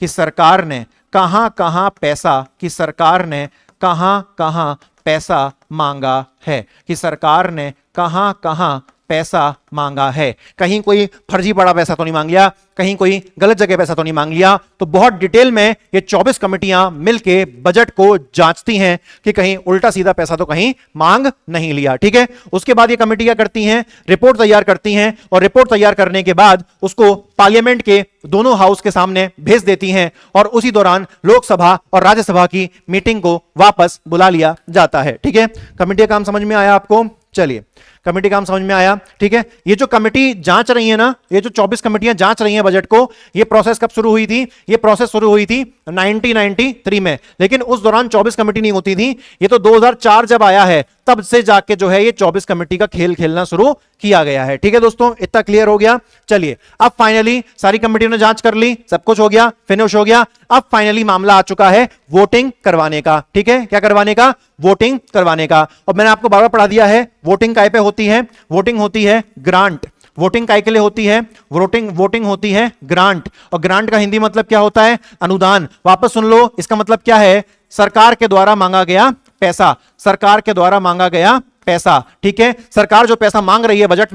कि सरकार ने कहां-कहां पैसा मांगा है, कहीं कोई फर्जी बड़ा पैसा तो नहीं मांग लिया, कहीं कोई गलत जगह पैसा तो नहीं मांग लिया। तो बहुत डिटेल में ये 24 कमेटियां मिलके बजट को जांचती हैं कि कहीं उल्टा सीधा पैसा तो कहीं मांग नहीं लिया। ठीक है, उसके बाद ये कमेटी क्या करती हैं? रिपोर्ट तैयार करती हैं और रिपोर्ट तैयार करने के बाद उसको पार्लियामेंट के दोनों हाउस के सामने भेज देती हैं और उसी दौरान लोकसभा और राज्यसभा की मीटिंग को वापस बुला लिया जाता है। ठीक है, कमेटी का काम समझ में आया आपको? चलिए, कमेटी काम समझ में आया। ठीक है, ये जो कमेटी जांच रही है ना, ये जो 24 कमेटियां जांच रही हैं बजट को, ये प्रोसेस कब शुरू हुई थी? ये प्रोसेस शुरू हुई थी 1993 में, लेकिन उस दौरान 24 कमेटी नहीं होती थी। ये तो 2004 जब आया है तब से जाके जो है ये 24 कमेटी का खेल खेलना शुरू किया गया है। ठीक है दोस्तों, इतना क्लियर हो गया। चलिए, अब फाइनली सारी कमेटियों ने जांच कर ली, सब कुछ हो गया, फिनिश हो गया। अब फाइनली मामला आ चुका है वोटिंग करवाने का। ठीक है, क्या करवाने का? वोटिंग करवाने का। और मैंने आपको बार बार पढ़ा दिया है, वोटिंग काय पे होती है? वोटिंग होती है ग्रांट। वोटिंग काय के लिए होती है? वोटिंग होती है ग्रांट। और ग्रांट का हिंदी मतलब क्या होता है? अनुदान। वापस सुन लो, इसका मतलब क्या है? सरकार के द्वारा मांगा गया पैसा, सरकार के द्वारा मांगा गया पैसा। ठीक है, सरकार जो पैसा मांग रही है बजट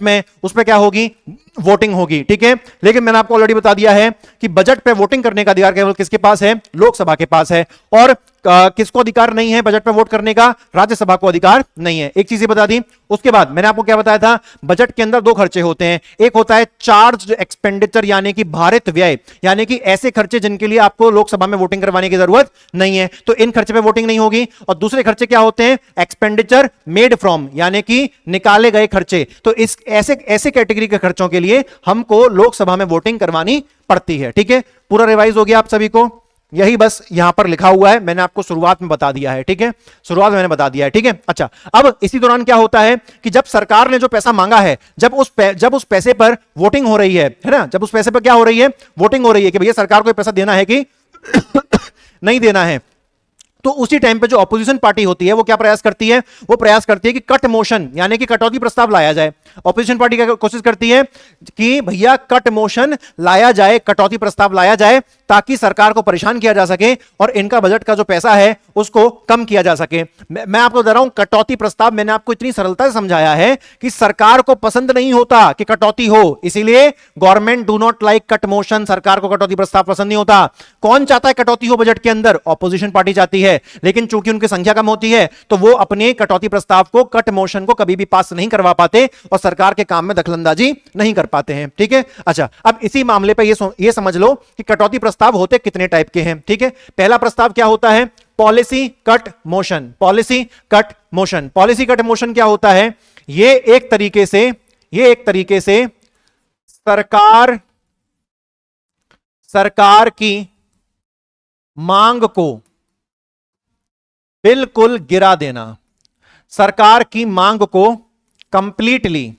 में, उस पे क्या होगी? वोटिंग होगी। ठीक है, लेकिन मैंने आपको ऑलरेडी बता दिया है कि बजट पे वोटिंग करने का अधिकार केवल किसके पास है? लोकसभा के पास है। और किसको अधिकार नहीं है बजट पे वोट करने का? राज्यसभा को अधिकार नहीं है। एक चीज बता दी। उसके बाद मैंने आपको क्या बताया था? बजट के अंदर दो खर्चे होते हैं। एक होता है चार्ज एक्सपेंडिचर, यानी कि भारित व्यय, यानी कि ऐसे खर्चे जिनके लिए आपको लोकसभा में वोटिंग करवाने की जरूरत नहीं है, तो इन खर्चे पे वोटिंग नहीं होगी। और दूसरे खर्चे क्या होते हैं? एक्सपेंडिचर मेड फ्रॉम, यानी कि निकाले गए खर्चे। तो इस ऐसे कैटेगरी के खर्चों के लिए हमको लोकसभा में वोटिंग करवानी पड़ती है। ठीक है, पूरा रिवाइज हो गया आप सभी को? यही बस यहां पर लिखा हुआ है, मैंने आपको शुरुआत में बता दिया है। ठीक है, शुरुआत में मैंने बता दिया है। ठीक है, अच्छा, अब इसी दौरान क्या होता है कि जब सरकार ने जो पैसा मांगा है, जब उस पैसे पर वोटिंग हो रही है ना, जब उस पैसे पर क्या हो रही है? वोटिंग हो रही है कि भैया सरकार को पैसा देना है कि नहीं देना है। तो उसी टाइम पे जो ऑपोजिशन पार्टी होती है वो क्या प्रयास करती है? वो प्रयास करती है कि कट मोशन, यानी कि कटौती प्रस्ताव लाया जाए। ऑपोजिशन पार्टी क्या कोशिश करती है कि भैया कट मोशन लाया जाए, कटौती प्रस्ताव लाया जाए, ताकि सरकार को परेशान किया जा सके और इनका बजट का जो पैसा है उसको कम किया जा सके। मैं आपको बता रहा हूं, कटौती प्रस्ताव मैंने आपको इतनी सरलता से समझाया है कि सरकार को पसंद नहीं होता कि कटौती हो, इसीलिए government do not like cut motion. सरकार को कटौती प्रस्ताव पसंद नहीं होता। कौन चाहता है कटौती हो बजट के अंदर? ऑपोजिशन पार्टी चाहती है, लेकिन चूंकि उनकी संख्या कम होती है तो वो अपने कटौती प्रस्ताव को, कट मोशन को कभी भी पास नहीं करवा पाते और सरकार के काम में दखलंदाजी नहीं कर पाते हैं। ठीक है, अच्छा, अब इसी मामले पे ये समझ लो कि कटौती प्रस्ताव होते कितने टाइप के हैं। ठीक है, पहला प्रस्ताव क्या होता है? Policy cut motion. Policy cut motion, policy cut motion क्या होता है? ये एक तरीके से सरकार की मांग को बिल्कुल गिरा देना, सरकार की मांग को कंप्लीटली,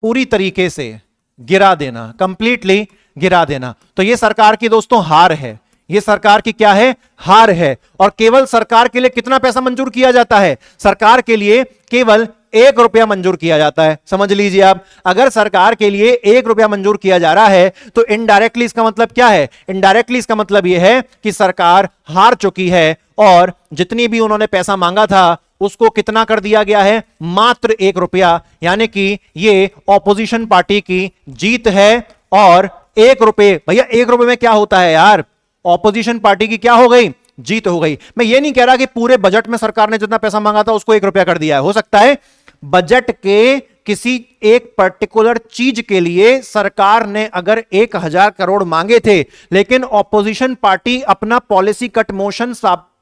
पूरी तरीके से गिरा देना, कंप्लीटली गिरा देना। तो यह सरकार की दोस्तों हार है। यह सरकार की क्या है? हार है। और केवल सरकार के लिए कितना पैसा मंजूर किया जाता है? सरकार के लिए केवल 1 रुपया मंजूर किया जाता है। समझ लीजिए आप, अगर सरकार के लिए 1 रुपया मंजूर किया जा रहा है तो इनडायरेक्टली इसका मतलब क्या है? इनडायरेक्टली इसका मतलब यह है कि सरकार हार चुकी है और जितनी भी उन्होंने पैसा मांगा था उसको कितना कर दिया गया है? मात्र 1 रुपया। यानी कि ये ऑपोजिशन पार्टी की जीत है। और 1 रुपये, भैया 1 रुपये में क्या होता है यार? ऑपोजिशन पार्टी की क्या हो गई? जीत हो गई। मैं ये नहीं कह रहा कि पूरे बजट में सरकार ने जितना पैसा मांगा था उसको 1 रुपया कर दिया है। हो सकता है बजट के किसी एक पर्टिकुलर चीज के लिए सरकार ने अगर 1000 करोड़ मांगे थे, लेकिन ऑपोजिशन पार्टी अपना पॉलिसी कट मोशन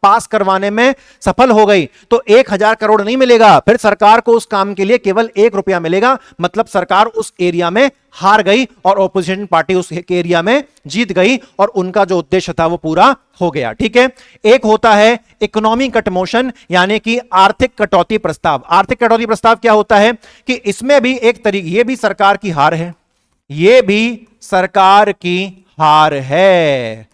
पास करवाने में सफल हो गई तो 1,000 करोड़ नहीं मिलेगा, फिर सरकार को उस काम के लिए केवल 1 रुपया मिलेगा। मतलब सरकार उस एरिया में हार गई और ऑपोजिशन पार्टी उस एरिया में जीत गई और उनका जो उद्देश्य था वो पूरा हो गया। ठीक है। एक होता है इकोनॉमी कट मोशन, यानी कि आर्थिक कटौती प्रस्ताव। आर्थिक कटौती प्रस्ताव क्या होता है कि इसमें भी एक तरीके, ये भी सरकार की हार है, ये भी सरकार की हार है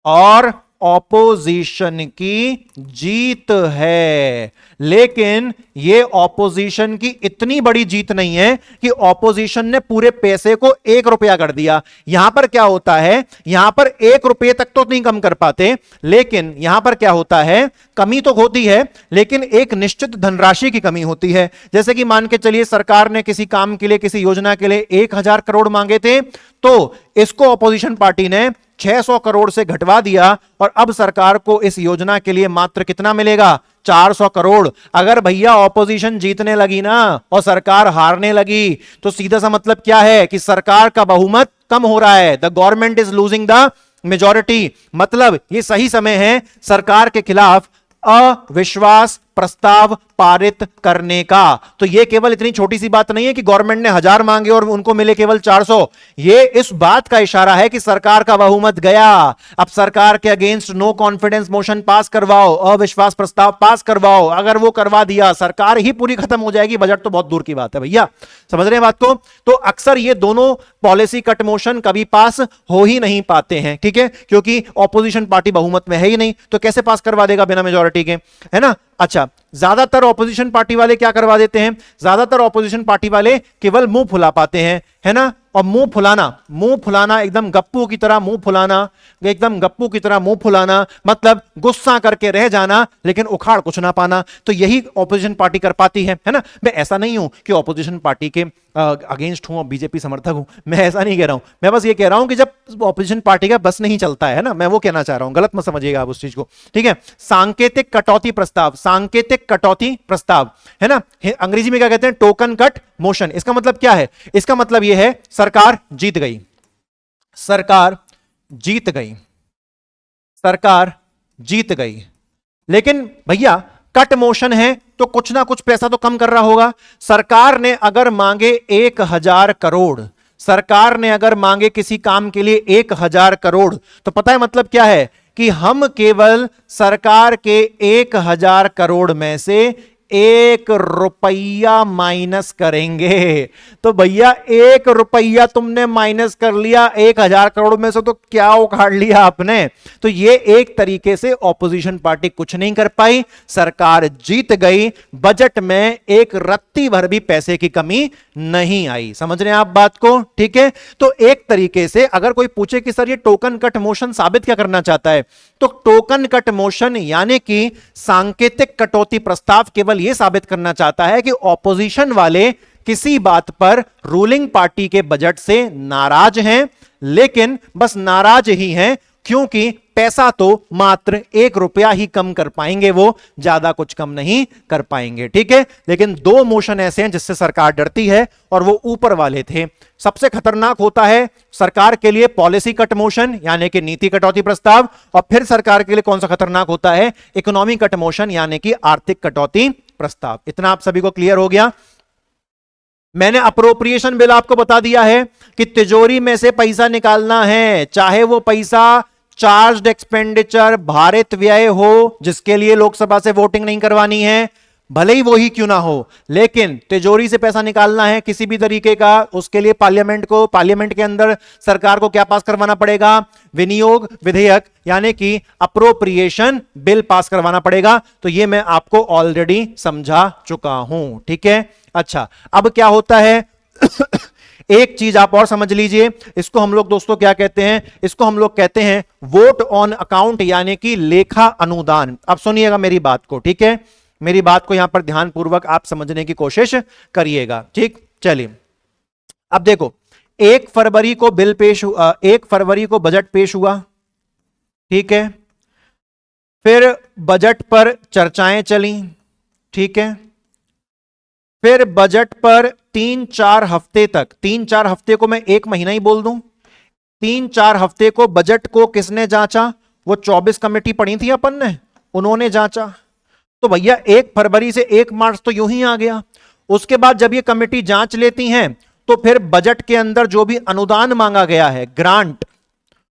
और ऑपोजिशन की जीत है। लेकिन ये ऑपोजिशन की इतनी बड़ी जीत नहीं है कि ऑपोजिशन ने पूरे पैसे को 1 रुपया कर दिया। यहां पर क्या होता है, यहां पर 1 रुपये तक तो नहीं कम कर पाते, लेकिन यहां पर क्या होता है, कमी तो होती है लेकिन एक निश्चित धनराशि की कमी होती है। जैसे कि मान के चलिए सरकार ने किसी काम के लिए, किसी योजना के लिए 1,000 करोड़ मांगे थे, तो इसको ऑपोजिशन पार्टी ने 600 करोड़ से घटवा दिया और अब सरकार को इस योजना के लिए मात्र कितना मिलेगा, 400 करोड़। अगर भैया ऑपोजिशन जीतने लगी ना और सरकार हारने लगी तो सीधा सा मतलब क्या है कि सरकार का बहुमत कम हो रहा है, the government is losing the majority. मतलब ये सही समय है सरकार के खिलाफ अविश्वास प्रस्ताव पारित करने का। तो यह केवल इतनी छोटी सी बात नहीं है कि गवर्नमेंट ने 1,000 मांगे और उनको मिले केवल 400। यह इस बात का इशारा है कि सरकार का बहुमत गया। अब सरकार के against no confidence motion pass करवाओ, अविश्वास प्रस्ताव पास करवाओ। अगर वो करवा दिया सरकार ही पूरी खत्म हो जाएगी, बजट तो बहुत दूर की बात है भैया। समझ रहे हैं बात को? तो अक्सर ये दोनों पॉलिसी कट मोशन कभी पास हो ही नहीं पाते हैं, ठीक है, क्योंकि ऑपोजिशन पार्टी बहुमत में है ही नहीं, तो कैसे पास करवा देगा बिना मेजॉरिटी के, है ना। अच्छा, ज्यादातर ऑपोजिशन पार्टी वाले क्या करवा देते हैं, ज्यादातर ऑपोजिशन पार्टी वाले केवल मुंह फुला पाते हैं, है ना। और मुंह फुलाना एकदम गप्पू की तरह मुंह फुलाना, एकदम गप्पू की तरह मुंह फुलाना, मतलब गुस्सा करके रह जाना लेकिन उखाड़ कुछ ना पाना। तो यही ऑपोजिशन पार्टी कर पाती है ना। मैं ऐसा नहीं हूं कि ऑपोजिशन पार्टी के अगेंस्ट हूं और बीजेपी समर्थक हूं, मैं ऐसा नहीं कह रहा हूं। मैं बस ये कह रहा हूं कि जब ऑपोजिशन पार्टी का बस नहीं चलता है ना, मैं वो कहना चाह रहा हूं, गलत मत समझिएगा आप उस चीज को, ठीक है। सांकेतिक कटौती प्रस्ताव, सांकेतिक कटौती प्रस्ताव, है ना। अंग्रेजी में क्या कहते हैं, टोकन कट मोशन। इसका मतलब क्या है, इसका मतलब यह है सरकार जीत गई, सरकार जीत गई, सरकार जीत गई। लेकिन भैया कट मोशन है तो कुछ ना कुछ पैसा तो कम कर रहा होगा। सरकार ने अगर मांगे 1,000 करोड़, सरकार ने अगर मांगे किसी काम के लिए 1,000 करोड़, तो पता है मतलब क्या है कि हम केवल सरकार के 1,000 करोड़ में से 1 रुपया माइनस करेंगे। तो भैया 1 रुपया तुमने माइनस कर लिया 1,000 करोड़ में से, तो क्या उखाड़ लिया आपने। तो ये एक तरीके से ऑपोजिशन पार्टी कुछ नहीं कर पाई, सरकार जीत गई। बजट में एक रत्ती भर भी पैसे की कमी नहीं आई। समझ रहे हैं आप बात को, ठीक है। तो एक तरीके से अगर कोई पूछे कि सर ये टोकन कट मोशन साबित क्या करना चाहता है, तो टोकन कट मोशन यानी कि सांकेतिक कटौती प्रस्ताव केवल यह साबित करना चाहता है कि ऑपोजिशन वाले किसी बात पर रूलिंग पार्टी के बजट से नाराज हैं, लेकिन बस नाराज ही हैं क्योंकि पैसा तो मात्र 1 रुपया ही कम कर पाएंगे, वो ज्यादा कुछ कम नहीं कर पाएंगे, ठीक है। लेकिन 2 मोशन ऐसे हैं जिससे सरकार डरती है और वो ऊपर वाले थे। सबसे खतरनाक होता है सरकार के लिए पॉलिसी कट मोशन यानी कि नीति कटौती प्रस्ताव, और फिर सरकार के लिए कौन सा खतरनाक होता है, इकोनॉमी कट मोशन यानी कि आर्थिक कटौती प्रस्ताव। इतना आप सभी को क्लियर हो गया। मैंने अप्रोप्रिएशन बिल आपको बता दिया है कि तिजोरी में से पैसा निकालना है, चाहे वो पैसा चार्ज्ड एक्सपेंडिचर भारित व्यय हो जिसके लिए लोकसभा से वोटिंग नहीं करवानी है, भले ही वो ही क्यों ना हो, लेकिन तिजोरी से पैसा निकालना है किसी भी तरीके का, उसके लिए पार्लियामेंट के अंदर सरकार को क्या पास करवाना पड़ेगा, विनियोग विधेयक यानी कि अप्रोप्रिएशन बिल पास करवाना पड़ेगा। तो ये मैं आपको ऑलरेडी समझा चुका हूं, ठीक है। अच्छा, अब क्या होता है एक चीज आप और समझ लीजिए, इसको हम लोग दोस्तों क्या कहते हैं, इसको हम लोग कहते हैं वोट ऑन अकाउंट यानी कि लेखा अनुदान। अब सुनिएगा मेरी बात को, ठीक है, मेरी बात को यहां पर ध्यानपूर्वक आप समझने की कोशिश करिएगा, ठीक। चलिए अब देखो, 1 फरवरी को बिल पेश हुआ, 1 फरवरी को बजट पेश हुआ, ठीक है। फिर बजट पर चर्चाएं चली, ठीक है। फिर बजट पर 3-4 हफ्ते तक, 3-4 हफ्ते को मैं 1 महीना ही बोल दूं, 3-4 हफ्ते को बजट को किसने जांचा, वो 24 कमेटी पड़ी थी अपन ने, उन्होंने जांचा, तो भैया 1 फरवरी से 1 मार्च तो यूं ही आ गया। उसके बाद जब ये कमेटी जांच लेती हैं तो फिर बजट के अंदर जो भी अनुदान मांगा गया है, ग्रांट,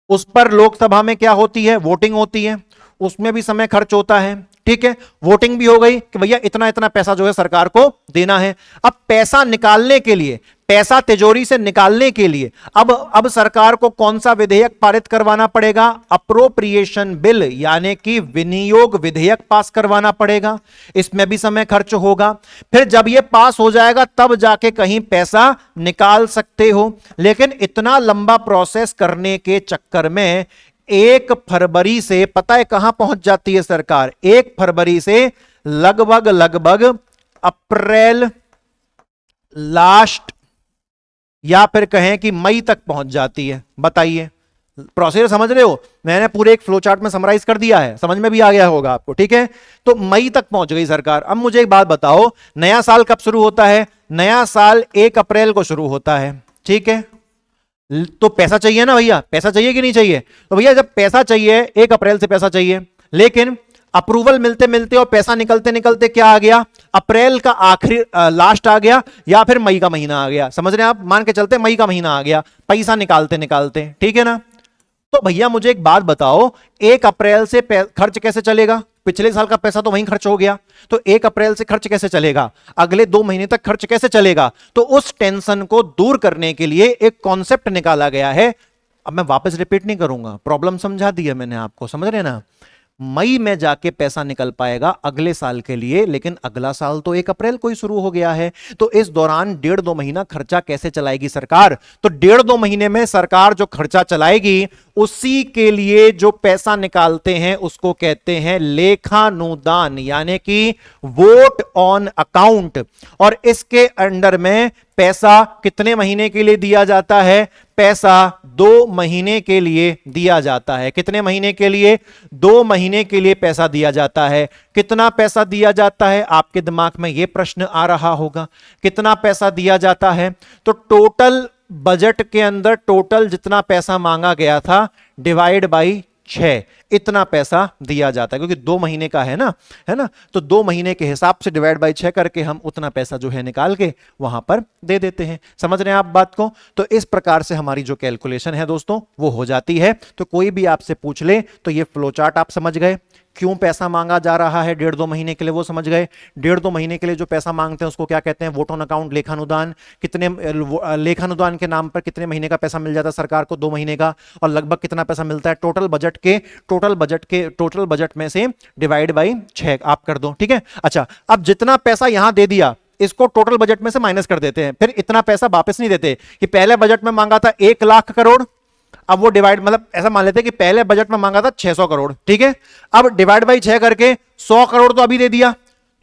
उस पर लोकसभा में क्या होती है, वोटिंग होती है, उसमें भी समय खर्च होता है। ठीक है, वोटिंग भी हो गई कि भैया इतना इतना पैसा जो है सरकार को देना है। अब पैसा निकालने के लिए, पैसा तिजोरी से निकालने के लिए अब सरकार को कौन सा विधेयक पारित करवाना पड़ेगा, अप्रोप्रिएशन बिल यानी कि विनियोग विधेयक पास करवाना पड़ेगा। इसमें भी समय खर्च होगा। फिर जब यह पास हो जाएगा तब जाके कहीं पैसा निकाल सकते हो। लेकिन इतना लंबा प्रोसेस करने के चक्कर में 1 फरवरी से पता है कहां पहुंच जाती है सरकार, 1 फरवरी से लगभग अप्रैल लास्ट या फिर कहें कि मई तक पहुंच जाती है। बताइए, प्रोसीजर समझ रहे हो? मैंने पूरे एक फ्लो चार्ट में समराइज कर दिया है, समझ में भी आ गया होगा आपको। ठीक है, तो मई तक पहुंच गई सरकार। अब मुझे एक बात बताओ, नया साल कब शुरू होता है? नया साल 1 अप्रैल को शुरू होता है। ठीक है, तो पैसा चाहिए ना भैया, पैसा चाहिए कि नहीं चाहिए? तो भैया जब पैसा चाहिए, 1 अप्रैल से पैसा चाहिए, लेकिन अप्रूवल मिलते मिलते और पैसा निकलते निकलते क्या आ गया, अप्रैल का आखिरी लास्ट आ गया या फिर मई का महीना आ गया। समझ रहे हैं आप? मान के चलते मई का महीना आ गया पैसा निकालते निकालते। ठीक है ना? तो भैया मुझे एक बात बताओ, 1 अप्रैल से खर्च कैसे चलेगा? पिछले साल का पैसा तो वहीं खर्च हो गया, तो 1 अप्रैल से खर्च कैसे चलेगा? अगले 2 महीने तक खर्च कैसे चलेगा? तो उस टेंशन को दूर करने के लिए एक कॉन्सेप्ट निकाला गया है। अब मैं वापस रिपीट नहीं करूंगा, प्रॉब्लम समझा दी है मैंने आपको, समझ रहे ना? मई में जाके पैसा निकल पाएगा अगले साल के लिए, लेकिन अगला साल तो 1 अप्रैल को ही शुरू हो गया है। तो इस दौरान 1.5-2 महीना खर्चा कैसे चलाएगी सरकार? तो 1.5-2 महीने में सरकार जो खर्चा चलाएगी, उसी के लिए जो पैसा निकालते हैं उसको कहते हैं लेखानुदान, यानी कि वोट ऑन अकाउंट। और इसके अंडर में पैसा कितने महीने के लिए दिया जाता है? पैसा 2 महीने के लिए दिया जाता है। कितने महीने के लिए? 2 महीने के लिए पैसा दिया जाता है। कितना पैसा दिया जाता है? आपके दिमाग में यह प्रश्न आ रहा होगा, कितना पैसा दिया जाता है? तो टोटल बजट के अंदर टोटल जितना पैसा मांगा गया था डिवाइड बाई 6, इतना पैसा दिया जाता है, क्योंकि 2 महीने का है ना, तो 2 महीने के हिसाब से डिवाइड बाई 6 करके हम उतना पैसा जो है निकाल के वहां पर दे देते हैं। समझ रहे हैं आप बात को? तो इस प्रकार से हमारी जो कैलकुलेशन है दोस्तों वो हो जाती है। तो कोई भी आपसे पूछ ले तो ये फ्लो चार्ट आप समझ गए, क्यों पैसा मांगा जा रहा है 1.5-2 महीने के लिए वो समझ गए। 1.5-2 महीने के लिए जो पैसा मांगते हैं उसको क्या कहते हैं? वोट ऑन अकाउंट, लेखानुदान। कितने लेखानुदान के नाम पर कितने महीने का पैसा मिल जाता है सरकार को? 2 महीने का। और लगभग कितना पैसा मिलता है टोटल बजट में से डिवाइड बाई 6 आप कर दो। ठीक है, अच्छा अब जितना पैसा यहां दे दिया इसको टोटल बजट में से माइनस कर देते हैं, फिर इतना पैसा वापस नहीं देते कि पहले बजट में मांगा था 1 लाख करोड़, अब वो डिवाइड मतलब ऐसा मान लेते हैं कि पहले बजट में मांगा था 600 करोड़। ठीक है, अब डिवाइड बाई 6 करके 100 करोड़ तो अभी दे दिया,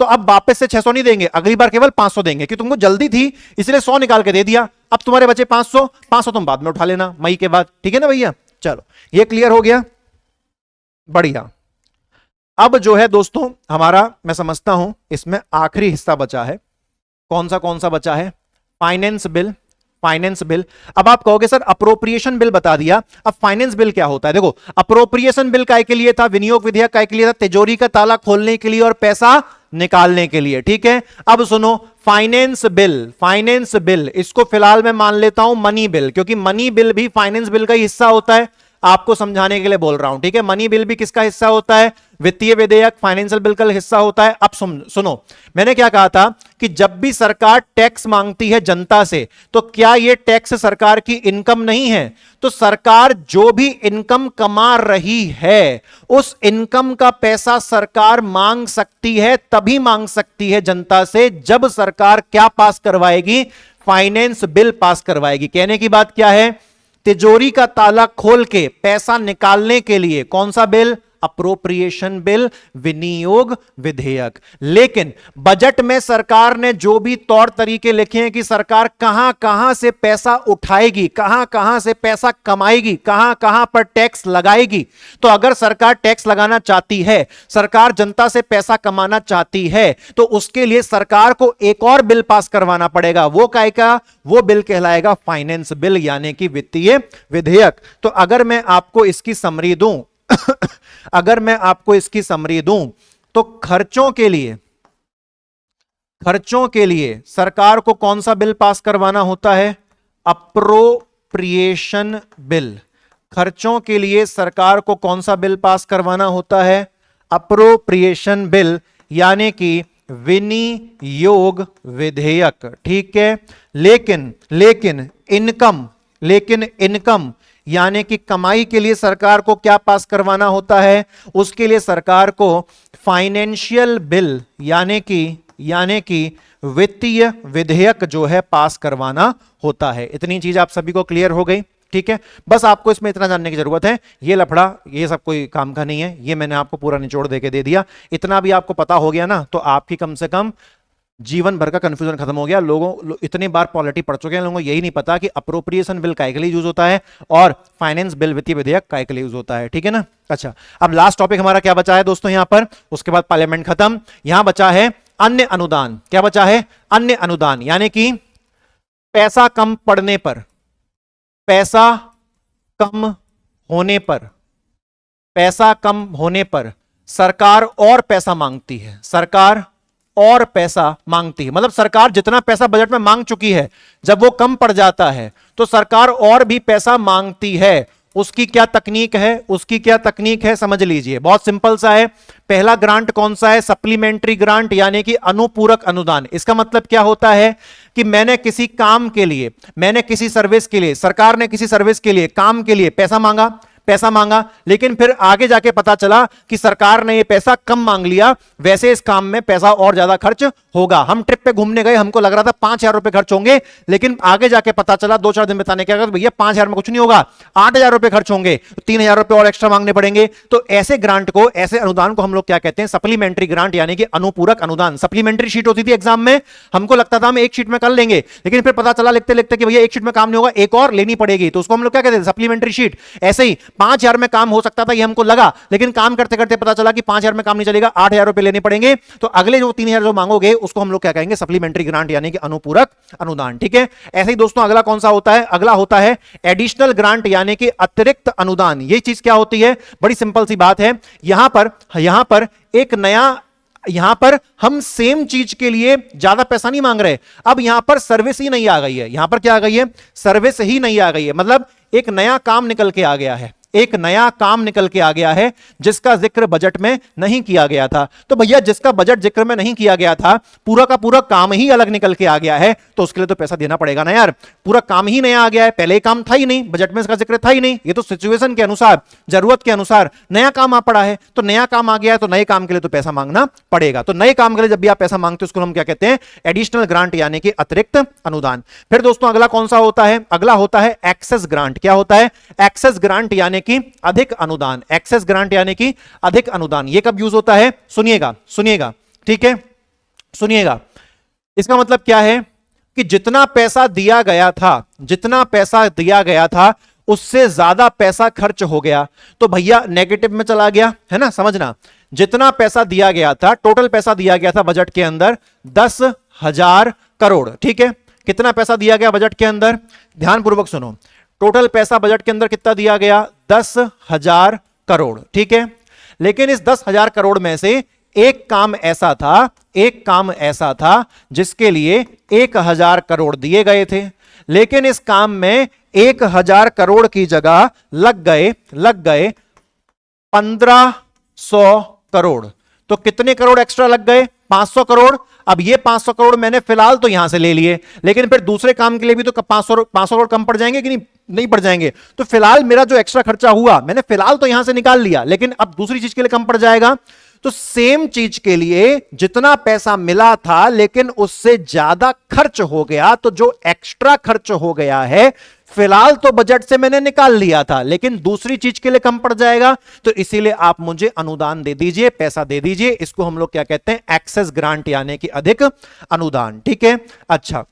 तो अब वापस से 600 नहीं देंगे, अगली बार केवल 500 देंगे कि तुमको जल्दी थी इसलिए 100 निकाल के दे दिया। अब तुम्हारे बचे 500 तुम बाद में उठा लेना मई के बाद। ठीक है ना भैया? चलो ये क्लियर हो गया, बढ़िया। अब जो है दोस्तों हमारा, मैं समझता हूं इसमें आखिरी हिस्सा बचा है। कौन सा बचा है? Finance bill. अब आप कहोगे सर अप्रोप्रिएशन बिल बता दिया, अब फाइनेंस बिल क्या होता है? देखो, अप्रोप्रिएशन बिल काय के लिए था? विनियोग विधेयक काय के लिए था? तिजोरी का ताला खोलने के लिए और पैसा निकालने के लिए। ठीक है, अब सुनो, फाइनेंस बिल इसको फिलहाल मैं मान लेता हूं मनी बिल, क्योंकि मनी बिल भी फाइनेंस बिल का ही हिस्सा होता है। आपको समझाने के लिए बोल रहा हूं। ठीक है, मनी बिल भी किसका हिस्सा होता है? वित्तीय विधेयक फाइनेंशियल बिल का हिस्सा होता है। अब सुनो, मैंने क्या कहा था कि जब भी सरकार टैक्स मांगती है जनता से, तो क्या यह टैक्स सरकार की इनकम नहीं है? तो सरकार जो भी इनकम कमा रही है उस इनकम का पैसा सरकार मांग सकती है, तभी मांग सकती है जनता से जब सरकार क्या पास करवाएगी? फाइनेंस बिल पास करवाएगी। कहने की बात क्या है? तिजोरी का ताला खोल के पैसा निकालने के लिए कौन सा बिल? अप्रोप्रिएशन बिल, विनियोग विधेयक। लेकिन बजट में सरकार ने जो भी तौर तरीके लिखे हैं कि सरकार कहां कहां से पैसा उठाएगी, कहां कहां से पैसा कमाएगी, कहां कहां पर टैक्स लगाएगी, तो अगर सरकार टैक्स लगाना चाहती है, सरकार जनता से पैसा कमाना चाहती है, तो उसके लिए सरकार को एक और बिल पास करवाना पड़ेगा। वो काय का? वो बिल कहलाएगा फाइनेंस बिल, यानी कि वित्तीय विधेयक। तो अगर मैं आपको इसकी समरी दूं अगर मैं आपको इसकी समरी दूं तो खर्चों के लिए सरकार को कौन सा बिल पास करवाना होता है? Appropriation bill. खर्चों के लिए सरकार को कौन सा बिल पास करवाना होता है? अप्रोप्रिएशन बिल, यानी कि विनियोग विधेयक। ठीक है, लेकिन इनकम यानी कि कमाई के लिए सरकार को क्या पास करवाना होता है? उसके लिए सरकार को फाइनेंशियल बिल यानी कि वित्तीय विधेयक जो है पास करवाना होता है। इतनी चीज आप सभी को क्लियर हो गई? ठीक है, बस आपको इसमें इतना जानने की जरूरत है, ये लफड़ा ये सब कोई काम का नहीं है, ये मैंने आपको पूरा निचोड़ देके दे दिया। इतना भी आपको पता हो गया ना तो आपकी कम से कम जीवन भर का कंफ्यूजन खत्म हो गया। इतने बार पॉलिटी पढ़ चुके हैं, लोगों को यही नहीं पता कि अप्रोप्रिएशन बिल काय के लिए यूज होता है और फाइनेंस बिल वित्तीय विधेयक काय के लिए यूज होता है। ठीक है ना? अच्छा, अब लास्ट टॉपिक हमारा क्या बचा है दोस्तों यहां पर, उसके बाद पार्लियामेंट खत्म। यहां बचा है अन्य अनुदान। क्या बचा है? अन्य अनुदान, यानी कि पैसा कम पड़ने पर, पैसा कम होने पर सरकार और पैसा मांगती है। सरकार और पैसा मांगती है, मतलब सरकार जितना पैसा बजट में मांग चुकी है, जब वो कम पड़ जाता है तो सरकार और भी पैसा मांगती है। उसकी क्या तकनीक है? समझ लीजिए, बहुत सिंपल सा है। पहला ग्रांट कौन सा है? सप्लीमेंट्री ग्रांट, यानी कि अनुपूरक अनुदान। इसका मतलब क्या होता है कि मैंने किसी काम के लिए, किसी सर्विस के लिए, सरकार ने किसी सर्विस के लिए, काम के लिए पैसा मांगा, लेकिन फिर आगे जाके पता चला कि सरकार ने ये पैसा कम मांग लिया, वैसे इस काम में पैसा और ज्यादा खर्च होगा। हम ट्रिप पे घूमने गए, हमको लग रहा था 5,000 रुपए खर्च होंगे, लेकिन आगे जाके पता चला 2-4 दिन बिताने के बाद भैया 5,000 में कुछ नहीं होगा, 8,000 रुपए खर्च होंगे, तो 3,000 रुपए और एक्स्ट्रा मांगने पड़ेंगे। तो ऐसे ग्रांट को, ऐसे अनुदान को हम लोग क्या कहते हैं? सप्लीमेंट्री ग्रांट, यानी कि अनुपूरक अनुदान। सप्लीमेंट्री शीट होती थी एग्जाम में, हमको लगता था हम एक शीट में कर लेंगे, लेकिन फिर पता चला लिखते लिखते कि भैया एक शीट में काम नहीं होगा, एक और लेनी पड़ेगी, तो उसको हम लोग क्या कहते हैं? Supplementary sheet. ऐसे ही 5,000 में काम हो सकता था, ये हमको लगा, लेकिन काम करते करते पता चला कि 5,000 में काम नहीं चलेगा, 8,000 रुपए लेने पड़ेंगे, तो अगले जो 3,000 जो मांगोगे उसको हम लोग क्या कहेंगे? सप्लीमेंट्री ग्रांट, यानी कि अनुपूरक अनुदान। ठीक है, ऐसे ही दोस्तों अगला कौन सा होता है? अगला होता है एडिशनल ग्रांट, यानी कि अतिरिक्त अनुदान। ये चीज क्या होती है? बड़ी सिंपल सी बात है। यहां पर एक नया, यहां पर हम सेम चीज के लिए ज्यादा पैसा नहीं मांग रहे, अब यहां पर सर्विस ही नहीं आ गई है। यहां पर क्या आ गई है? सर्विस ही नहीं आ गई है, मतलब एक नया काम निकल के आ गया है, जिसका जिक्र बजट में नहीं किया गया था। तो भैया जिसका बजट जिक्र में नहीं किया गया था, पूरा का पूरा काम ही अलग निकल के आ गया है, तो उसके लिए तो पैसा देना पड़ेगा ना यार। पूरा काम ही नया आ गया है, पहले काम था ही नहीं, बजट में इसका जिक्र था ही नहीं, ये तो सिचुएशन के अनुसार, जरूरत के अनुसार नया काम आ पड़ा है, तो नया काम आ गया है, तो नए काम के लिए तो पैसा मांगना पड़ेगा। तो नए काम के लिए जब भी आप पैसा मांगते हो उसको हम क्या कहते हैं? एडिशनल ग्रांट, यानी कि अतिरिक्त अनुदान। फिर दोस्तों अगला कौन सा होता है? अगला होता है एक्सेस ग्रांट। क्या होता है? एक्सेस ग्रांट, यानी कि अधिक अनुदान। एक्सेस ग्रांट यानी कि अधिक अनुदान। ये कब यूज होता है? सुनिएगा, ठीक है, सुनिएगा। इसका मतलब क्या है कि जितना पैसा दिया गया था उससे ज्यादा पैसा खर्च हो गया, तो भैया नेगेटिव में चला गया, है ना? समझना, जितना पैसा दिया गया था, टोटल पैसा दिया गया था बजट के अंदर 10,000 करोड़। ठीक है, कितना पैसा दिया गया बजट के अंदर? ध्यानपूर्वक सुनो, टोटल पैसा बजट के अंदर कितना दिया गया? 10,000 करोड़। ठीक है, लेकिन इस 10,000 करोड़ में से एक काम ऐसा था जिसके लिए 1,000 करोड़ दिए गए थे, लेकिन इस काम में 1,000 करोड़ की जगह लग गए 1,500 करोड़। तो कितने करोड़ एक्स्ट्रा लग गए? 500 करोड़। अब ये 500 करोड़ मैंने फिलहाल तो यहां से ले लिए, लेकिन फिर दूसरे काम के लिए भी तो 500 करोड़ कम पड़ जाएंगे कि नहीं पड़ जाएंगे? तो फिलहाल मेरा जो एक्स्ट्रा खर्चा हुआ मैंने फिलहाल तो यहां से निकाल लिया, लेकिन अब दूसरी चीज के लिए कम पड़ जाएगा। तो सेम चीज के लिए जितना पैसा मिला था लेकिन उससे ज्यादा खर्च हो गया, तो जो एक्स्ट्रा खर्च हो गया है फिलहाल तो बजट से मैंने निकाल लिया था, लेकिन दूसरी चीज के लिए कम पड़ जाएगा, तो इसीलिए आप मुझे अनुदान दे दीजिए, पैसा दे दीजिए। इसको हम लोग क्या कहते हैं? एक्सेस ग्रांट, यानी कि अधिक अनुदान। ठीक है, अच्छा,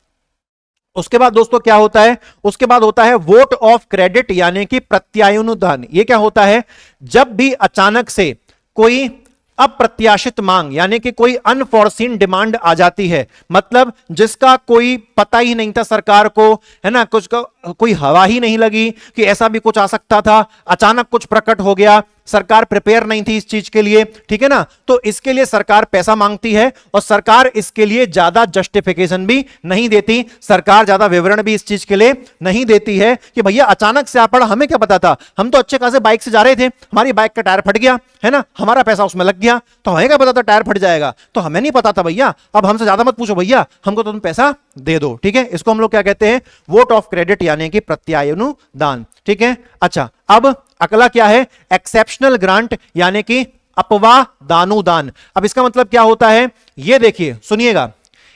उसके बाद दोस्तों क्या होता है? उसके बाद होता है वोट ऑफ क्रेडिट, यानी कि प्रत्यानुदान। ये क्या होता है? जब भी अचानक से कोई अप्रत्याशित मांग, यानी कि कोई अनफॉर्सीन डिमांड आ जाती है, मतलब जिसका कोई पता ही नहीं था सरकार को, है ना, कुछ कोई हवा ही नहीं लगी कि ऐसा भी कुछ आ सकता था, अचानक कुछ प्रकट हो गया, सरकार प्रिपेयर नहीं थी इस चीज के लिए, ठीक है ना। तो इसके लिए सरकार पैसा मांगती है और सरकार इसके लिए ज्यादा जस्टिफिकेशन भी नहीं देती, सरकार ज्यादा विवरण भी इस चीज के लिए नहीं देती है कि भैया अचानक से आ पड़ा, हमें क्या पता था, हम तो अच्छे खासे बाइक से जा रहे थे, हमारी बाइक का टायर फट गया है ना, हमारा पैसा उसमें लग गया, तो हमें क्या पता था टायर फट जाएगा, तो हमें नहीं पता था भैया, अब हमसे ज्यादा मत पूछो भैया, हमको तो तुम पैसा दे दो, ठीक है। इसको हम लोग क्या कहते हैं, वोट ऑफ क्रेडिट यानी कि प्रत्यानुदान, ठीक है। अच्छा, अब अगला क्या है, एक्सेप्शनल ग्रांट यानी कि अपवादानुदान। अब इसका मतलब क्या होता है, ये देखिए सुनिएगा,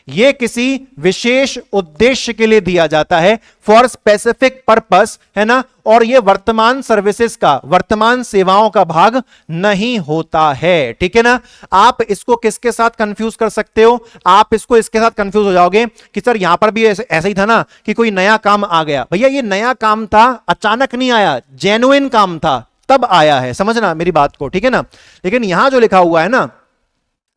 ये किसी विशेष उद्देश्य के लिए दिया जाता है, फॉर स्पेसिफिक पर्पस, है ना, और ये वर्तमान सर्विसेज का, वर्तमान सेवाओं का भाग नहीं होता है, ठीक है ना। आप इसको किसके साथ कंफ्यूज कर सकते हो, आप इसको इसके साथ कंफ्यूज हो जाओगे कि सर यहां पर भी ऐसा ही था ना कि कोई नया काम आ गया। भैया ये नया काम था, अचानक नहीं आया, जेन्युइन काम था तब आया है, समझना मेरी बात को, ठीक है ना। लेकिन यहां जो लिखा हुआ है ना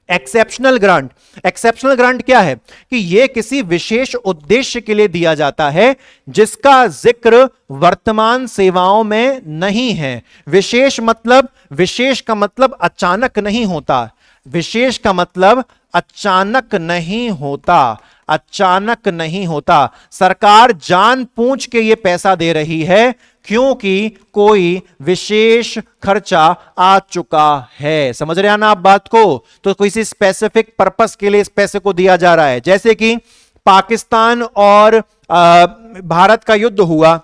एक्सेप्शनल ग्रांट, एक्सेप्शनल ग्रांट क्या है कि यह किसी विशेष उद्देश्य के लिए दिया जाता है जिसका जिक्र वर्तमान सेवाओं में नहीं है। विशेष मतलब, विशेष का मतलब अचानक नहीं होता, विशेष का मतलब अचानक नहीं होता, अचानक नहीं होता। सरकार जानबूझ के ये पैसा दे रही है क्योंकि कोई विशेष खर्चा आ चुका है, समझ रहे हैं ना आप बात को। तो किसी स्पेसिफिक पर्पस के लिए इस पैसे को दिया जा रहा है। जैसे कि पाकिस्तान और भारत का युद्ध हुआ,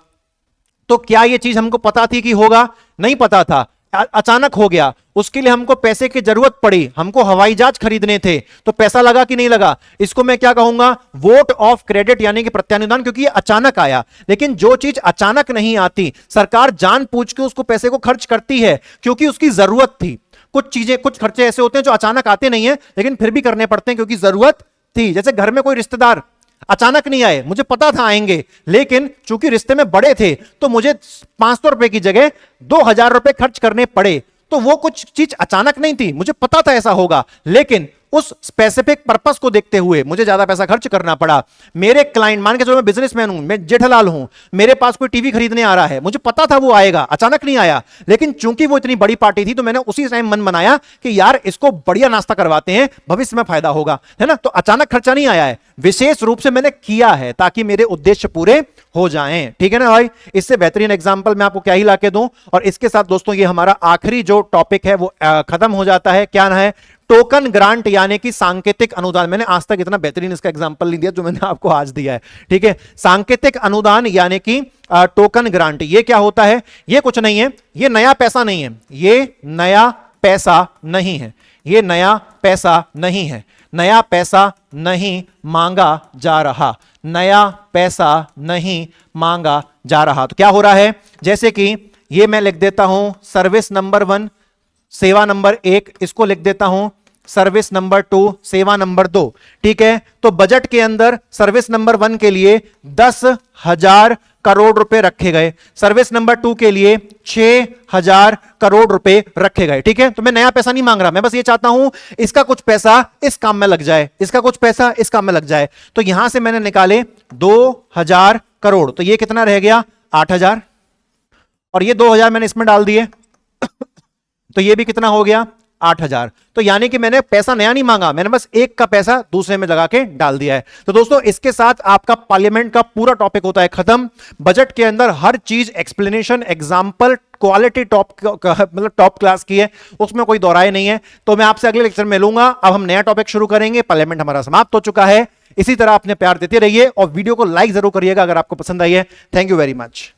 तो क्या यह चीज हमको पता थी कि होगा, नहीं पता था, अचानक हो गया, उसके लिए हमको पैसे की जरूरत पड़ी, हमको हवाई जहाज खरीदने थे, तो पैसा लगा कि नहीं लगा। इसको मैं क्या कहूंगा, वोट ऑफ क्रेडिट यानी कि प्रत्यानुदान, क्योंकि ये अचानक आया। लेकिन जो चीज अचानक नहीं आती, सरकार जानबूझ के उसको पैसे को खर्च करती है क्योंकि उसकी जरूरत थी। कुछ चीजें, कुछ खर्चे ऐसे होते हैं जो अचानक आते नहीं है लेकिन फिर भी करने पड़ते हैं क्योंकि जरूरत थी। जैसे घर में कोई रिश्तेदार अचानक नहीं आए, मुझे पता था आएंगे, लेकिन चूंकि रिश्ते में बड़े थे तो मुझे 500 रुपए की जगह 2000 रुपए खर्च करने पड़े। तो वो कुछ चीज अचानक नहीं थी, मुझे पता था ऐसा होगा, लेकिन उस स्पेसिफिक पर्पस को देखते हुए मुझे ज्यादा पैसा खर्च करना पड़ा। मेरे क्लाइंट, मान के चलो मैं बिजनेसमैन हूं, मैं जेठालाल हूं, मेरे पास कोई टीवी खरीदने आ रहा है, मुझे पता था वो आएगा, अचानक नहीं आया, लेकिन चूंकि वो इतनी बड़ी पार्टी थी तो मैंने उसी टाइम मन बनाया कि यार इसको बढ़िया नाश्ता करवाते हैं, भविष्य में फायदा होगा, है ना। तो अचानक खर्चा नहीं आया है, विशेष रूप से मैंने किया है ताकि मेरे उद्देश्य पूरे हो जाएं, ठीक है ना भाई। इससे बेहतरीन एग्जांपल मैं आपको क्या ही लाके दूं। और इसके साथ दोस्तों ये हमारा आखिरी जो टॉपिक है वो खत्म हो जाता है। क्या ना है, टोकन ग्रांट यानी कि सांकेतिक अनुदान। मैंने आज तक इतना बेहतरीन इसका एग्जांपल नहीं दिया जो मैंने आपको आज दिया है, ठीक है। सांकेतिक अनुदान यानी कि टोकन ग्रांट, ये क्या होता है, ये कुछ नहीं है, ये नया पैसा नहीं है, ये नया पैसा नहीं है, ये नया पैसा नहीं है, नया पैसा नहीं मांगा जा रहा, नया पैसा नहीं मांगा जा रहा। तो क्या हो रहा है, जैसे कि ये मैं लिख देता हूं सर्विस नंबर 1 सेवा नंबर 1, इसको लिख देता हूं सर्विस नंबर 2 सेवा नंबर 2, ठीक है। तो बजट के अंदर सर्विस नंबर 1 के लिए 10,000 करोड़ रुपए रखे गए, सर्विस नंबर 2 के लिए 6,000 करोड़ रुपए रखे गए, ठीक है। तो मैं नया पैसा नहीं मांग रहा, मैं बस ये चाहता हूं इसका कुछ पैसा इस काम में लग जाए, इसका कुछ पैसा इस काम में लग जाए। तो यहां से मैंने निकाले 2,000 करोड़, तो ये कितना रह गया 8,000, और ये 2,000 मैंने इसमें डाल दिए तो ये भी कितना हो गया 8,000। तो यानी कि मैंने पैसा नया नहीं मांगा, मैंने बस एक का पैसा दूसरे में लगा के डाल दिया है। तो दोस्तों इसके साथ आपका पार्लियामेंट का पूरा टॉपिक होता है खत्म। बजट के अंदर हर चीज एक्सप्लेनेशन, एग्जांपल, क्वालिटी टॉप, मतलब टॉप क्लास की है, उसमें कोई दोहराए नहीं है। तो मैं आपसे अगले लेक्चर में मिलूंगा। अब हम नया टॉपिक शुरू करेंगे। पार्लियामेंट हमारा समाप्त हो चुका है। इसी तरह अपने प्यार देते रहिए और वीडियो को लाइक जरूर करिएगा अगर आपको पसंद आई है। Thank you very much.